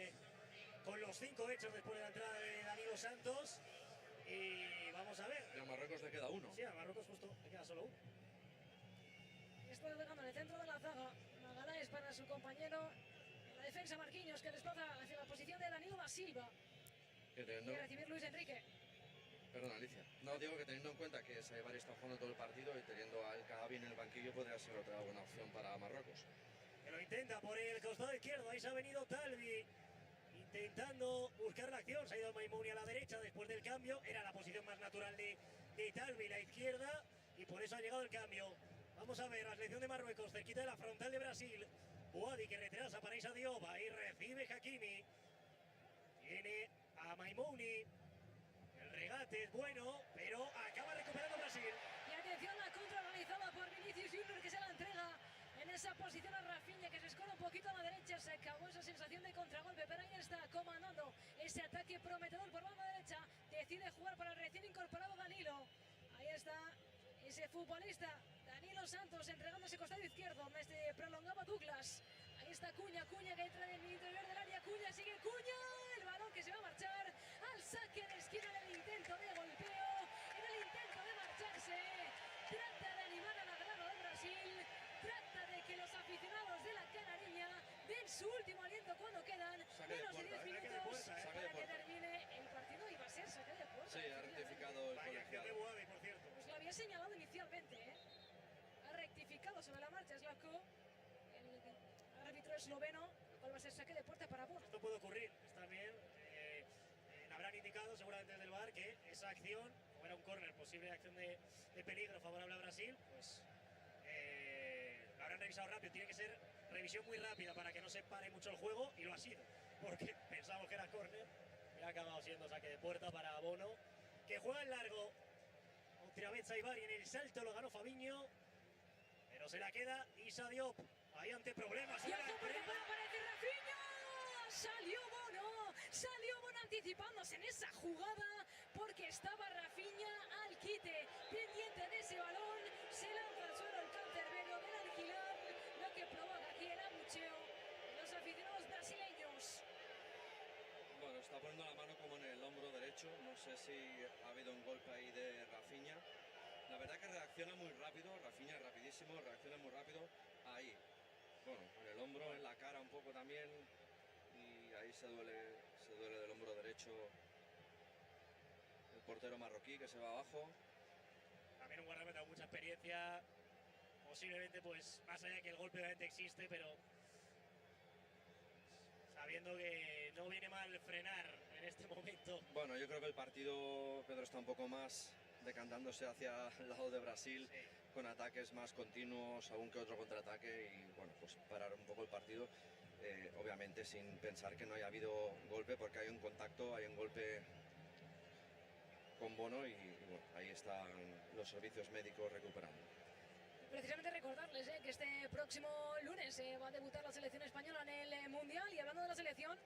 los 5 hechos después de la entrada de Danilo Santos, y vamos a ver. Y a Marruecos le queda uno. Sí, a Marruecos justo le queda solo uno. Está dejando en el centro de la zaga. Magaláes para su compañero. En la defensa Marquinhos, que desplaza hacia la posición de Danilo da Silva. Y a recibir Luis Enrique. Perdón, Alicia. No, digo que teniendo en cuenta que Saibari está jugando todo el partido y teniendo al Cadavi en el banquillo, podría ser otra buena opción para Marruecos. Que lo intenta por el costado izquierdo. Ahí se ha venido Talvi intentando buscar la acción. Se ha ido Maimouni a la derecha después del cambio. Era la posición más natural de Talvi, la izquierda, y por eso ha llegado el cambio. Vamos a ver la selección de Marruecos, cerquita de la frontal de Brasil. Boadi que retrasa para Issa Diop, ahí recibe Hakimi. Tiene a Maimouni. El regate es bueno, pero acaba recuperando Brasil. Y atención, la contra realizada por Vinicius Junior, que se la entrega en esa posición a Rafinha, que se escola un poquito a la derecha. Se acabó esa sensación de contragolpe, pero ahí está comandando ese ataque prometedor por banda derecha. Decide jugar para el recién incorporado Danilo. Ahí está ese futbolista Danilo Santos entregando ese costado izquierdo, donde se prolongaba Douglas. Ahí está Cuña que entra en el interior del área, Cuña, sigue Cuña, el balón que se va a marchar al saque de esquina en el intento de golpeo, en el intento de marcharse, trata de animar a la grada de Brasil, trata de que los aficionados de la Canariña den su último aliento cuando quedan menos de 10 minutos para que termine el partido y va a ser saque de puerta. Sí, ha rectificado el colegiado. por cierto. Pues lo había señalado inicialmente, ¿eh? Ha rectificado sobre la marcha Slavko, el árbitro esloveno, lo cual va a ser saque de puerta para Bono. Esto puede ocurrir, está bien. Le habrán indicado seguramente desde el VAR que esa acción, como era un córner, posible acción de peligro favorable a Brasil, pues lo habrán revisado rápido. Tiene que ser revisión muy rápida para que no se pare mucho el juego, y lo ha sido, porque pensamos que era córner y ha acabado siendo saque de puerta para Bono, que juega en largo. Otra vez Saibari en el salto, lo ganó Fabinho, pero se la queda Issa Diop. Ahí ante problemas. Y ojo porque puede aparecer Rafinha. Salió Bono anticipándose en esa jugada porque estaba Rafinha al quite, pendiente de ese balón. Se lanza al suelo el cancerbero del Al-Hilal, lo que provoca aquí el abucheo de los aficionados brasileños. Bueno, está poniendo la mano como en el hombro derecho. No sé si ha habido un golpe ahí de Rafinha. La verdad que reacciona muy rápido. Rafinha es rapidísimo, reacciona muy rápido. Ahí. Bueno, en el hombro, en la cara un poco también. Y ahí se duele del hombro derecho el portero marroquí, que se va abajo. También un guardameta con mucha experiencia. Posiblemente, pues, más allá que el golpe obviamente existe, pero sabiendo que no viene mal frenar en este momento. Bueno, yo creo que el partido, Pedro, está un poco más decantándose hacia el lado de Brasil, sí, con ataques más continuos, algún que otro contraataque, y bueno, pues parar un poco el partido, obviamente sin pensar que no haya habido golpe, porque hay un contacto, hay un golpe con Bono, y bueno, ahí están los servicios médicos recuperando. Precisamente recordarles que este próximo lunes va a debutar la selección española en el Mundial, y hablando de la selección,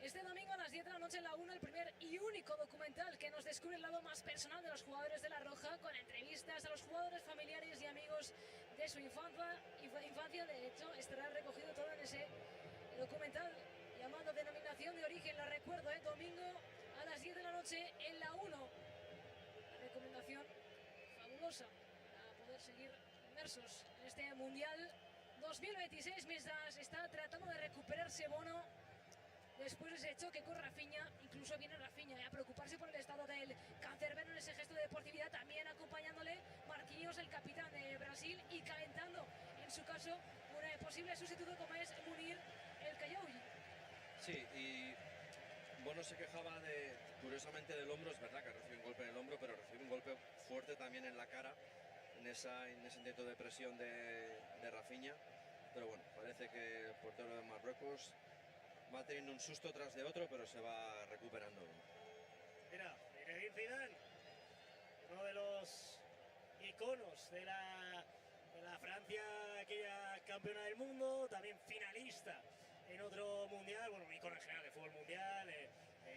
este domingo a las 10 de la noche en la 1, el primer y único documental que nos descubre el lado más personal de los jugadores de La Roja, con entrevistas a los jugadores, familiares y amigos de su infancia. De hecho, estará recogido todo en ese documental llamado Denominación de Origen. Lo recuerdo, domingo a las 10 de la noche en la 1. La recomendación fabulosa para poder seguir inmersos en este Mundial 2026, mientras está tratando de recuperarse Bono después de ese choque con Rafinha. Incluso viene Rafinha a preocuparse por el estado del cancerbero en ese gesto de deportividad, también acompañándole Marquinhos, el capitán de Brasil, y calentando en su caso un posible sustituto como es Munir el Callaoui. Sí, y Bono se quejaba curiosamente del hombro. Es verdad que recibe un golpe en el hombro, pero recibe un golpe fuerte también en la cara, en ese intento de presión de Rafinha. Pero bueno, parece que el portero de Marruecos va teniendo un susto tras de otro, pero se va recuperando. Mira, Zinedine Zidane, uno de los iconos de la Francia, aquella campeona del mundo, también finalista en otro mundial, bueno, un icono en general de fútbol mundial,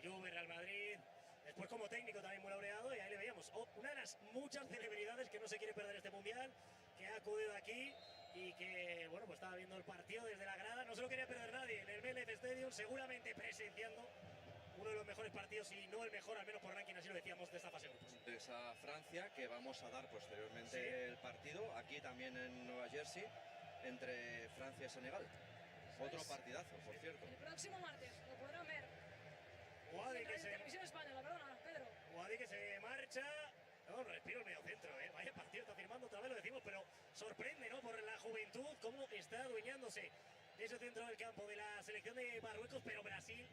Juve, Real Madrid. Después como técnico también muy laureado, y ahí le veíamos una de las muchas celebridades que no se quiere perder este mundial, que ha acudido aquí y que, bueno, pues estaba viendo el partido desde la grada. No se lo quería perder nadie en el MLF Stadium, seguramente presenciando uno de los mejores partidos, y no el mejor, al menos por ranking, así lo decíamos, de esta fase de grupos. De esa Francia, que vamos a dar posteriormente, sí, el partido, aquí también en Nueva Jersey, entre Francia y Senegal. Otro partidazo, por cierto. El próximo martes lo podrán ver. Guadi, que se... Televisión Española, perdona, Pedro. Guadi, que se marcha. No, respiro el medio centro, vaya partido está firmando, otra vez lo decimos, pero sorprende, ¿no? Por la juventud, cómo está adueñándose de ese centro del campo de la selección de Marruecos. Pero Brasil,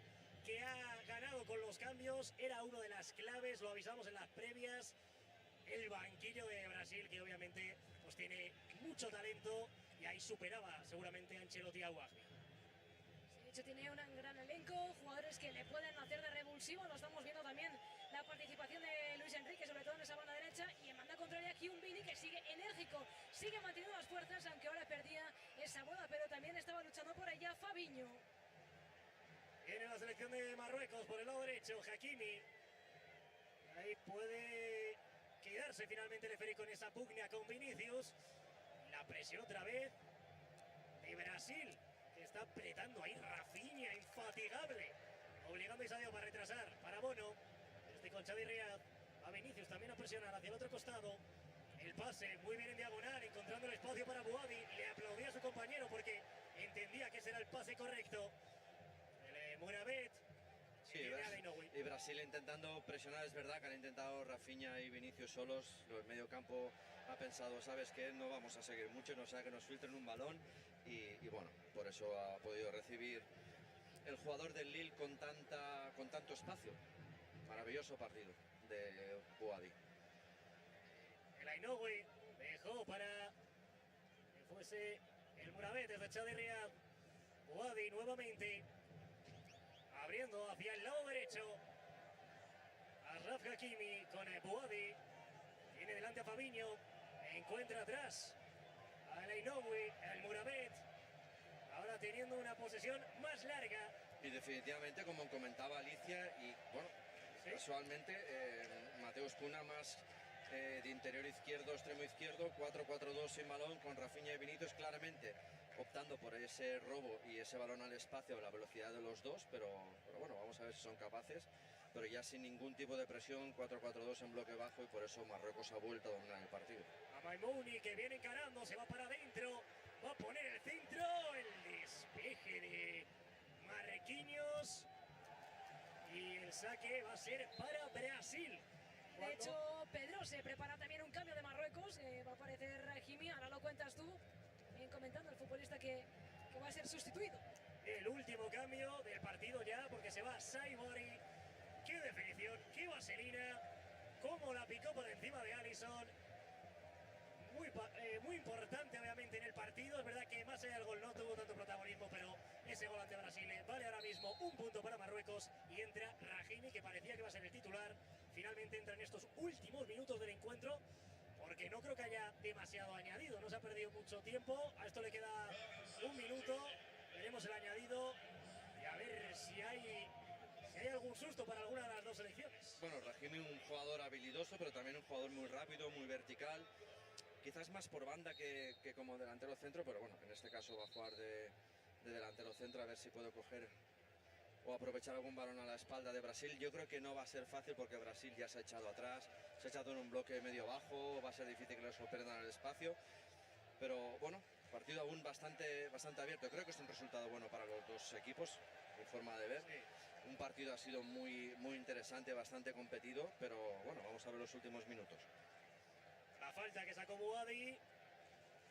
que ha ganado con los cambios, era una de las claves, lo avisamos en las previas. El banquillo de Brasil, que obviamente pues tiene mucho talento, y ahí superaba seguramente a Ancelotti y a Guaji. De hecho, tiene un gran elenco, jugadores que le pueden hacer de revulsivo. Lo estamos viendo también la participación de Luis Enrique, sobre todo en esa banda derecha, y en banda contraria aquí un Vini que sigue enérgico, sigue manteniendo las fuerzas, aunque ahora perdía esa bola, pero también estaba luchando por ella Fabinho. Viene la selección de Marruecos por el lado derecho, Hakimi. Ahí puede quedarse finalmente el esférico en esa pugna con Vinicius. La presión otra vez de Brasil, que está está apretando ahí Rafinha, infatigable. Obligando a Isadio para retrasar, para Bono. Este con Xavi Riad. A Vinicius también a presionar hacia el otro costado. El pase muy bien en diagonal, encontrando el espacio para Boadi. Le aplaudía a su compañero porque entendía que ese era el pase correcto. El Murabet. Sí, y Brasil intentando presionar, es verdad que han intentado Rafinha y Vinicius solos. El medio campo ha pensado, ¿sabes qué? No vamos a seguir mucho, no sea que nos filtren un balón. Y bueno, por eso ha podido recibir el jugador del Lille con tanto espacio. Maravilloso partido de Boadi. El Ainoue dejó para que fuese el Murabet desde Xavi Riad. Boadi nuevamente abriendo hacia el lado derecho. Achraf Hakimi con Boadi. Tiene delante a Fabinho. Encuentra atrás al Ainoue, el Murabet. Ahora teniendo una posesión más larga. Y definitivamente, como comentaba Alicia, y bueno, ¿sí? Casualmente, Mateus Cunha más de interior izquierdo, extremo izquierdo, 4-4-2 sin balón, con Rafinha y Vinicius claramente optando por ese robo y ese balón al espacio a la velocidad de los dos, pero bueno, vamos a ver si son capaces, pero ya sin ningún tipo de presión, 4-4-2 en bloque bajo, y por eso Marruecos ha vuelto a dominar el partido. A Maimouni, que viene encarando, se va para adentro, va a poner el centro, el despeje de Marquinhos, y el saque va a ser para Brasil. De hecho, Pedro se prepara también un cambio de Marruecos, va a aparecer Hakimi, ahora lo cuentas tú, comentando el futbolista que va a ser sustituido. El último cambio del partido ya, porque se va Saibari. Qué definición, qué vaselina, cómo la picó por encima de Alisson. Muy importante obviamente en el partido. Es verdad que más allá del gol no tuvo tanto protagonismo, pero ese gol ante Brasil vale ahora mismo un punto para Marruecos, y entra Rahimi, que parecía que iba a ser el titular. Finalmente entra en estos últimos minutos del encuentro, porque no creo que haya demasiado añadido, no se ha perdido mucho tiempo. A esto le queda un minuto, veremos el añadido y a ver si hay algún susto para alguna de las dos selecciones. Bueno, Rahimi, un jugador habilidoso, pero también un jugador muy rápido, muy vertical. Quizás más por banda que como delantero centro, pero bueno, en este caso va a jugar de delantero centro, a ver si puede coger o aprovechar algún balón a la espalda de Brasil. Yo creo que no va a ser fácil, porque Brasil ya se ha echado atrás, se ha echado en un bloque medio bajo, va a ser difícil que les sorprendan el espacio, pero bueno, partido aún bastante abierto. Creo que es un resultado bueno para los dos equipos, mi forma de ver. Un partido ha sido muy interesante, bastante competido, pero bueno, vamos a ver los últimos minutos. La falta que sacó Boadi,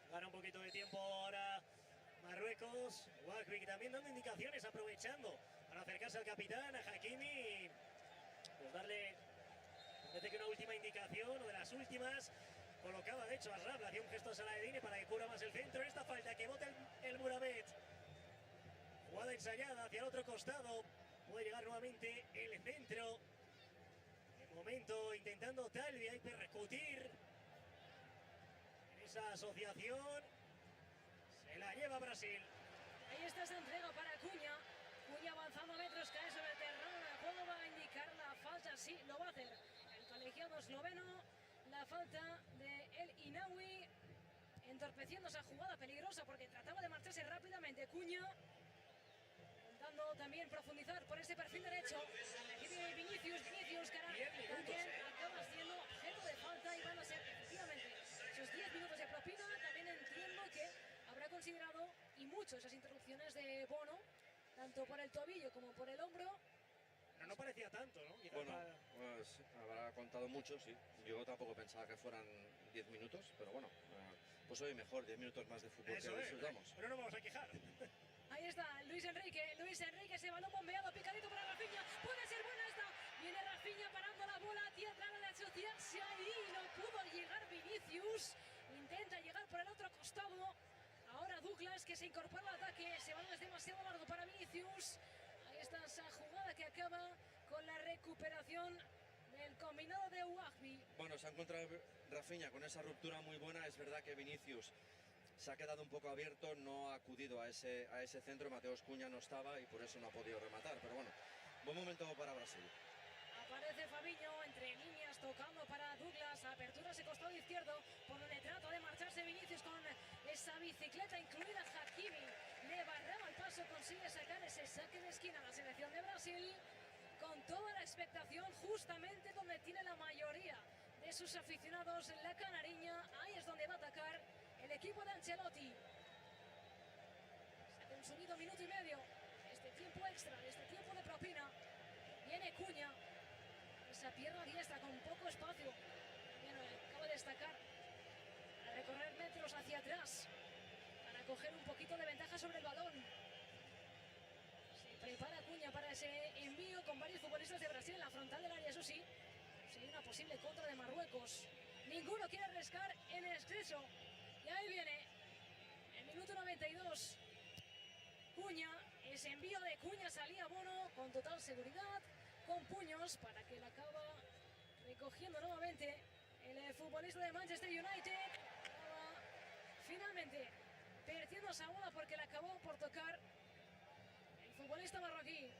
gana un poquito de tiempo ahora Marruecos. Wahbi también dando indicaciones, aprovechando para acercarse al capitán, a Hakimi, pues darle, parece que una última indicación, o de las últimas. Colocaba de hecho a Achraf, le hacía un gesto a Salah para que cubra más el centro. Esta falta que bota el Murabet. Jugada ensayada hacia el otro costado, puede llegar nuevamente el centro. De momento intentando Talvi ahí percutir en esa asociación. Se la lleva Brasil. Ahí está esa entrega para Cunha. Cunha avanzando metros, cae sobre el terreno de juego, va a indicar la falta, sí, lo va a hacer el colegiado esloveno. La falta de El Inaui, entorpeciendo esa jugada peligrosa porque trataba de marcharse rápidamente Cunha, intentando también profundizar por ese perfil derecho. Aquí viene Vinicius, que también acaba siendo objeto de falta, y van a ser efectivamente esos 10 minutos de propina. También entiendo que habrá considerado, y mucho, esas interrupciones de Bono, tanto por el tobillo como por el hombro. Pero no parecía tanto, ¿no? Bueno, pues habrá contado mucho, sí. Yo tampoco pensaba que fueran 10 minutos, pero bueno, pues hoy mejor, 10 minutos más de fútbol que disfrutamos. Pero no vamos a quejar. Ahí está Luis Enrique, ese balón bombeado, picadito para Rafinha, puede ser buena esta. Viene Rafinha parando la bola, tierra de asociarse ahí, no pudo llegar Vinicius, intenta llegar por el otro costado. Ahora Douglas, que se incorpora al ataque, ese balón es demasiado largo para Vinicius. Ahí está esa jugada que acaba con la recuperación del combinado de Wahbi. Bueno, se ha encontrado Rafinha con esa ruptura muy buena. Es verdad que Vinicius se ha quedado un poco abierto, no ha acudido a ese centro. Mateus Cunha no estaba y por eso no ha podido rematar. Pero bueno, buen momento para Brasil. Aparece Fabinho entre líneas, tocando para Douglas, apertura ese costado izquierdo, por donde trata de marcharse Vinicius con esa bicicleta incluida. Hakimi le barraba el paso, consigue sacar ese saque de esquina a la selección de Brasil, con toda la expectación justamente donde tiene la mayoría de sus aficionados en la Canariña. Ahí es donde va a atacar el equipo de Ancelotti. Se ha consumido minuto y medio de este tiempo extra, de este tiempo de propina. Viene Cuña, esa pierna diestra con poco espacio. Bien, acaba de destacar para recorrer metros hacia atrás, para coger un poquito de ventaja sobre el balón. Se prepara Cuña para ese envío con varios futbolistas de Brasil en la frontal del área, eso sí. Sería una posible contra de Marruecos. Ninguno quiere arriesgar en exceso. Y ahí viene, el minuto 92. Cuña, ese envío de Cuña salía Bono con total seguridad, con puños, para que la acaba recogiendo nuevamente el futbolista de Manchester United. Acaba finalmente perdiendo esa bola porque la acabó por tocar el futbolista marroquí.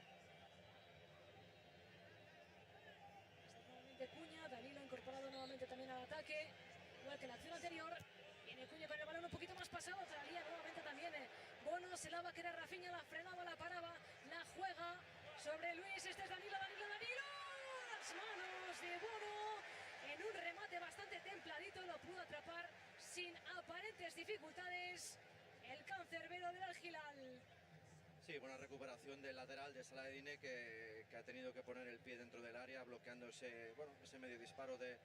De Cuña, Danilo incorporado nuevamente también al ataque, igual que en la acción anterior. Viene Cuña con el balón un poquito más pasado, traía nuevamente también Bono, se la va a querer Rafinha, la frenaba, la paraba, la juega sobre Luis, este es Danilo, las manos de Bono, en un remate bastante templadito, lo pudo atrapar sin aparentes dificultades el cancerbero del Al Hilal. Sí, buena recuperación del lateral de Saladine que ha tenido que poner el pie dentro del área, bloqueando ese medio disparo de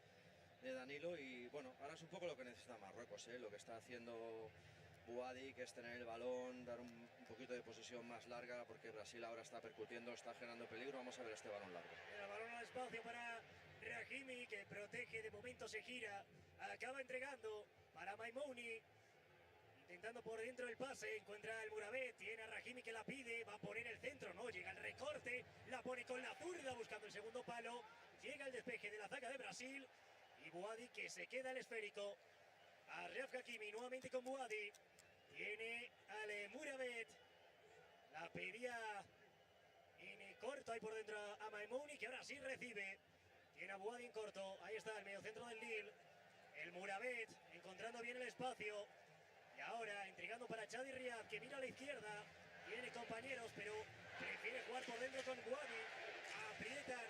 Danilo. Y bueno, ahora es un poco lo que necesita Marruecos, lo que está haciendo Buadi, que es tener el balón, dar un poquito de posesión más larga, porque Brasil ahora está percutiendo, está generando peligro. Vamos a ver este balón largo. El balón al espacio para Rahimi, que protege, de momento se gira, acaba entregando para Maimouni. Intentando por dentro el pase, encuentra el Murabet, tiene a Rahimi que la pide, va a poner el centro, no, llega el recorte, la pone con la zurda buscando el segundo palo, llega el despeje de la zaga de Brasil y Buadi que se queda el esférico. A Raf Hakimi nuevamente con Buadi, tiene al Murabet, la pedía en corto ahí por dentro a Maimouni, que ahora sí recibe, tiene a Buadi en corto, ahí está el mediocentro del Lille, el Murabet encontrando bien el espacio. Y ahora entregando para Chadi Riad, que mira a la izquierda, tiene compañeros, pero prefiere jugar por dentro con Buadi. Aprietan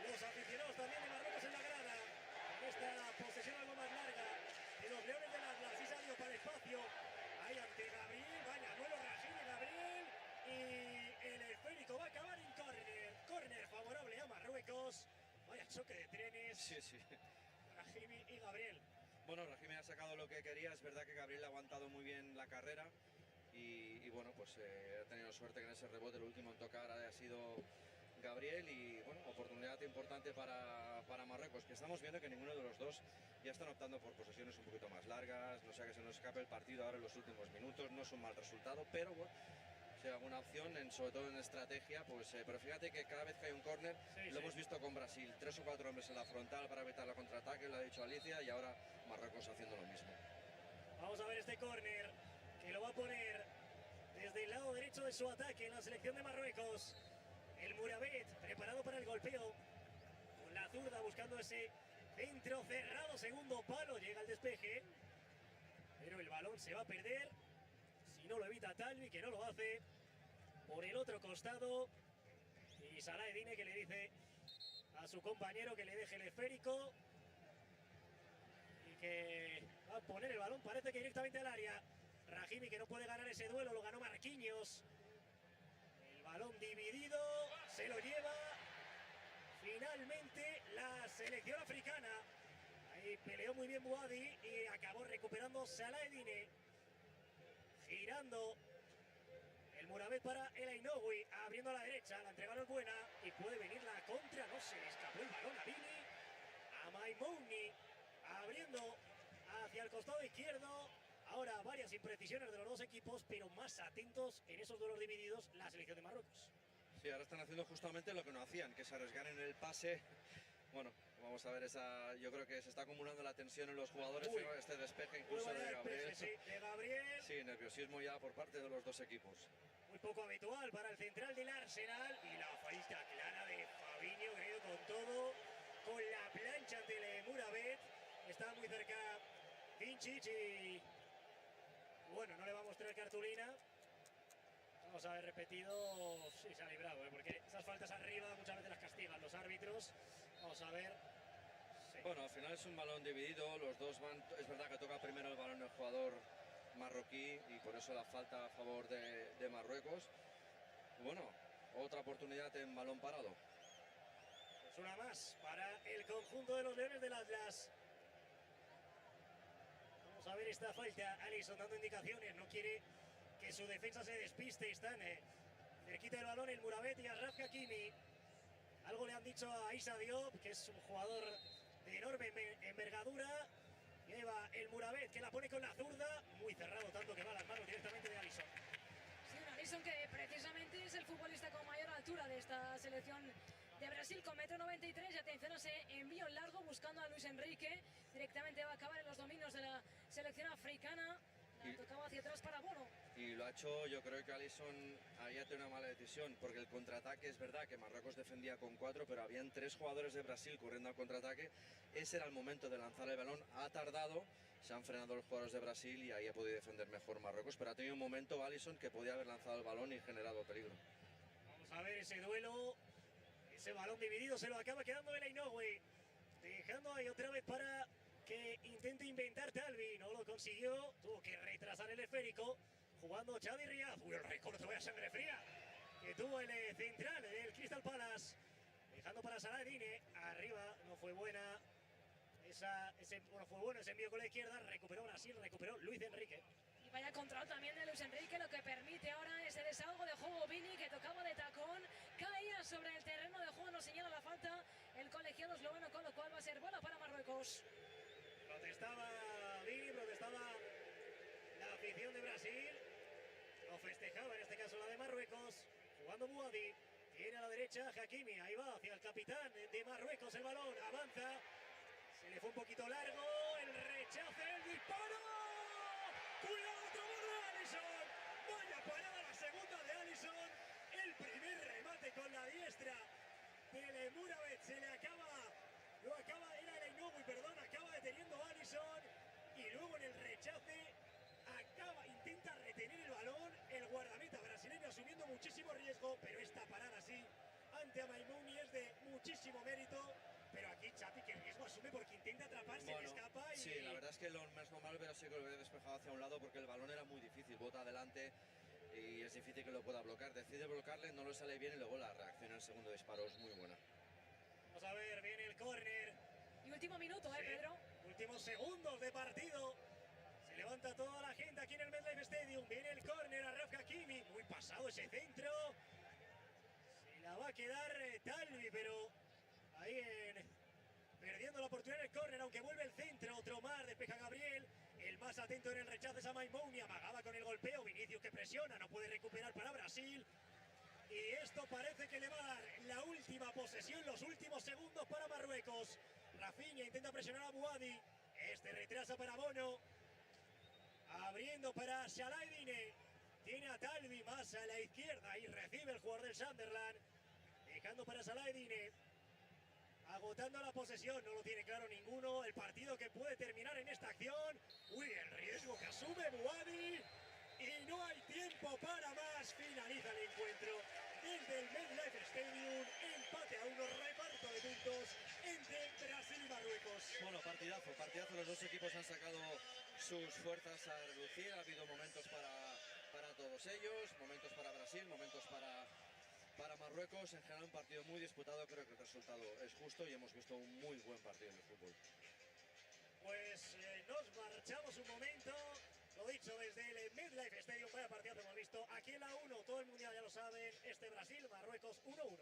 los aficionados también de Marruecos en la grada. En esta posesión algo más larga de los Leones del Atlas, y salió para el espacio. Ahí ante Gabriel, vaya duelo Rahimi Gabriel. Y el esférico va a acabar en córner. Córner favorable a Marruecos. Vaya choque de trenes. Sí. Rahimi y Gabriel. Bueno, Rahimi ha sacado lo que quería, es verdad que Gabriel ha aguantado muy bien la carrera y bueno, pues ha tenido suerte que en ese rebote el último en tocar ha sido Gabriel y bueno, oportunidad importante para Marruecos, que estamos viendo que ninguno de los dos ya están optando por posesiones un poquito más largas, no sea que se nos escape el partido ahora en los últimos minutos, no es un mal resultado, pero bueno, si hay alguna opción, sobre todo en estrategia, pues pero fíjate que cada vez que hay un córner, lo hemos visto con Brasil, 3 o 4 hombres en la frontal para evitar la contraataque, lo ha dicho Alicia, y ahora Marruecos haciendo lo mismo. Vamos a ver este córner, que lo va a poner desde el lado derecho de su ataque en la selección de Marruecos. El Murabet, preparado para el golpeo, con la zurda buscando ese centro cerrado, segundo palo, llega el despeje, pero el balón se va a perder. Si no lo evita Talvi, que no lo hace, por el otro costado. Y Saladine que le dice a su compañero que le deje el esférico. Y que va a poner el balón, parece que directamente al área. Rahimi que no puede ganar ese duelo, lo ganó Marquinhos. El balón dividido, se lo lleva finalmente la selección africana. Ahí peleó muy bien Buadi y acabó recuperando Saladine. Girando el Murabet para el Ainoui, abriendo a la derecha, la entrega no es buena y puede venir la contra, no se le escapó el balón a Vini, a Maimouni, abriendo hacia el costado izquierdo. Ahora varias imprecisiones de los dos equipos, pero más atentos en esos duelos divididos la selección de Marruecos. Sí, ahora están haciendo justamente lo que no hacían, que es arriesgar en el pase. Bueno, vamos a ver yo creo que se está acumulando la tensión en los jugadores, este despeje incluso de Gabriel. De Gabriel. Sí, nerviosismo ya por parte de los dos equipos. Muy poco habitual para el central del Arsenal y la fallita clara de Fabinho, que ha ido con todo, con la plancha ante Murabet. Está muy cerca Vincic y bueno, no le va a mostrar cartulina. Vamos a ver repetido, sí, se ha librado, porque esas faltas arriba muchas veces las castigan los árbitros. Vamos a ver. Sí. Bueno, al final es un balón dividido, los dos van, es verdad que toca primero el balón el jugador marroquí y por eso la falta a favor de Marruecos. Bueno, otra oportunidad en balón parado. Pues una más para el conjunto de los Leones del Atlas. Vamos a ver esta falta. Alisson dando indicaciones, no quiere que su defensa se despiste. Están cerquita del balón el Mourabet y Achraf Hakimi. Algo le han dicho a Issa Diop, que es un jugador de enorme envergadura. Lleva el Mourabet, que la pone con la zurda. Muy cerrado, tanto que va a las manos directamente de Alisson. Sí, un Alisson que precisamente es el futbolista con mayor altura de esta selección de Brasil, con 1,93 m. Y atención a ese envío largo buscando a Luis Enrique. Directamente va a acabar en los dominios de la selección africana. La tocaba hacia atrás para Bono. Y lo ha hecho, yo creo que Alisson había tenido una mala decisión, porque el contraataque es verdad que Marruecos defendía con 4, pero habían 3 jugadores de Brasil corriendo al contraataque. Ese era el momento de lanzar el balón, ha tardado, se han frenado los jugadores de Brasil y ahí ha podido defender mejor Marruecos, pero ha tenido un momento Alisson que podía haber lanzado el balón y generado peligro. Vamos a ver ese duelo, ese balón dividido, se lo acaba quedando el Ainoue, dejando ahí otra vez para que intente inventar Talvi, no lo consiguió, tuvo que retrasar el esférico, jugando Xavi Riaz. Uy, el recorte, vaya sangre fría que tuvo el central del Crystal Palace, dejando para Saladine, arriba, no fue buena, no fue bueno ese envío con la izquierda, recuperó Brasil, recuperó Luis Enrique. Y vaya control también de Luis Enrique, lo que permite ahora ese desahogo de juego. Vini, que tocaba de tacón, caía sobre el terreno de juego, no señala la falta el colegiado esloveno, con lo cual va a ser bola para Marruecos. Protestaba Vini, protestaba la afición de Brasil, lo festejaba en este caso la de Marruecos, jugando Bouadi, tiene a la derecha Hakimi, ahí va hacia el capitán de Marruecos, el balón avanza, se le fue un poquito largo, el rechace, el disparo, cuidado, otro gol de Alisson, vaya parada la segunda de Alisson, el primer remate con la diestra del Mourabet, se le era el Ainoue, perdón, acaba deteniendo a Alisson y luego en el rechace intenta retener el balón, el guardameta brasileño asumiendo muchísimo riesgo, pero esta parada sí, ante Amaimouni es de muchísimo mérito, pero aquí Chapi que el riesgo asume porque intenta atraparse, le escapa y... Sí, la verdad es que lo más normal hubiera sido que lo hubiera despejado hacia un lado porque el balón era muy difícil, bota adelante y es difícil que lo pueda bloquear, decide bloquearle, no le sale bien y luego la reacción al segundo disparo es muy buena. Vamos a ver, viene el córner. Y último minuto, sí, Pedro. Últimos segundos de partido. Se levanta toda la gente aquí en el MetLife Stadium. Viene el córner a Achraf Hakimi. Muy pasado ese centro. Se la va a quedar Talvi, pero ahí perdiendo la oportunidad en el córner, aunque vuelve el centro. Otro más, despeja Gabriel. El más atento en el rechazo es Amaimouni. Amagaba con el golpeo. Vinicius que presiona, no puede recuperar para Brasil. Y esto parece que le va a dar la última posesión, los últimos segundos para Marruecos. Rafinha intenta presionar a Bouadi. Este retrasa para Bono. Abriendo para Saladine. Tiene a Talvi más a la izquierda y recibe el jugador del Sunderland. Dejando para Saladine. Agotando la posesión, no lo tiene claro ninguno. El partido que puede terminar en esta acción. Uy, el riesgo que asume Bouadi. Y no hay tiempo para más. Finaliza el encuentro desde el MetLife Stadium. Empate a 1, reparto de puntos entre Brasil y Marruecos. Bueno, partidazo. Los dos equipos han sacado sus fuerzas a reducir. Ha habido momentos para todos ellos, momentos para Brasil, momentos para Marruecos. En general un partido muy disputado. Creo que el resultado es justo y hemos visto un muy buen partido de fútbol. Pues nos marchamos un momento. Lo dicho, desde el MetLife Stadium, vaya partidazo hemos visto aquí en la 1, todo el mundial ya lo saben, Brasil, Marruecos 1-1.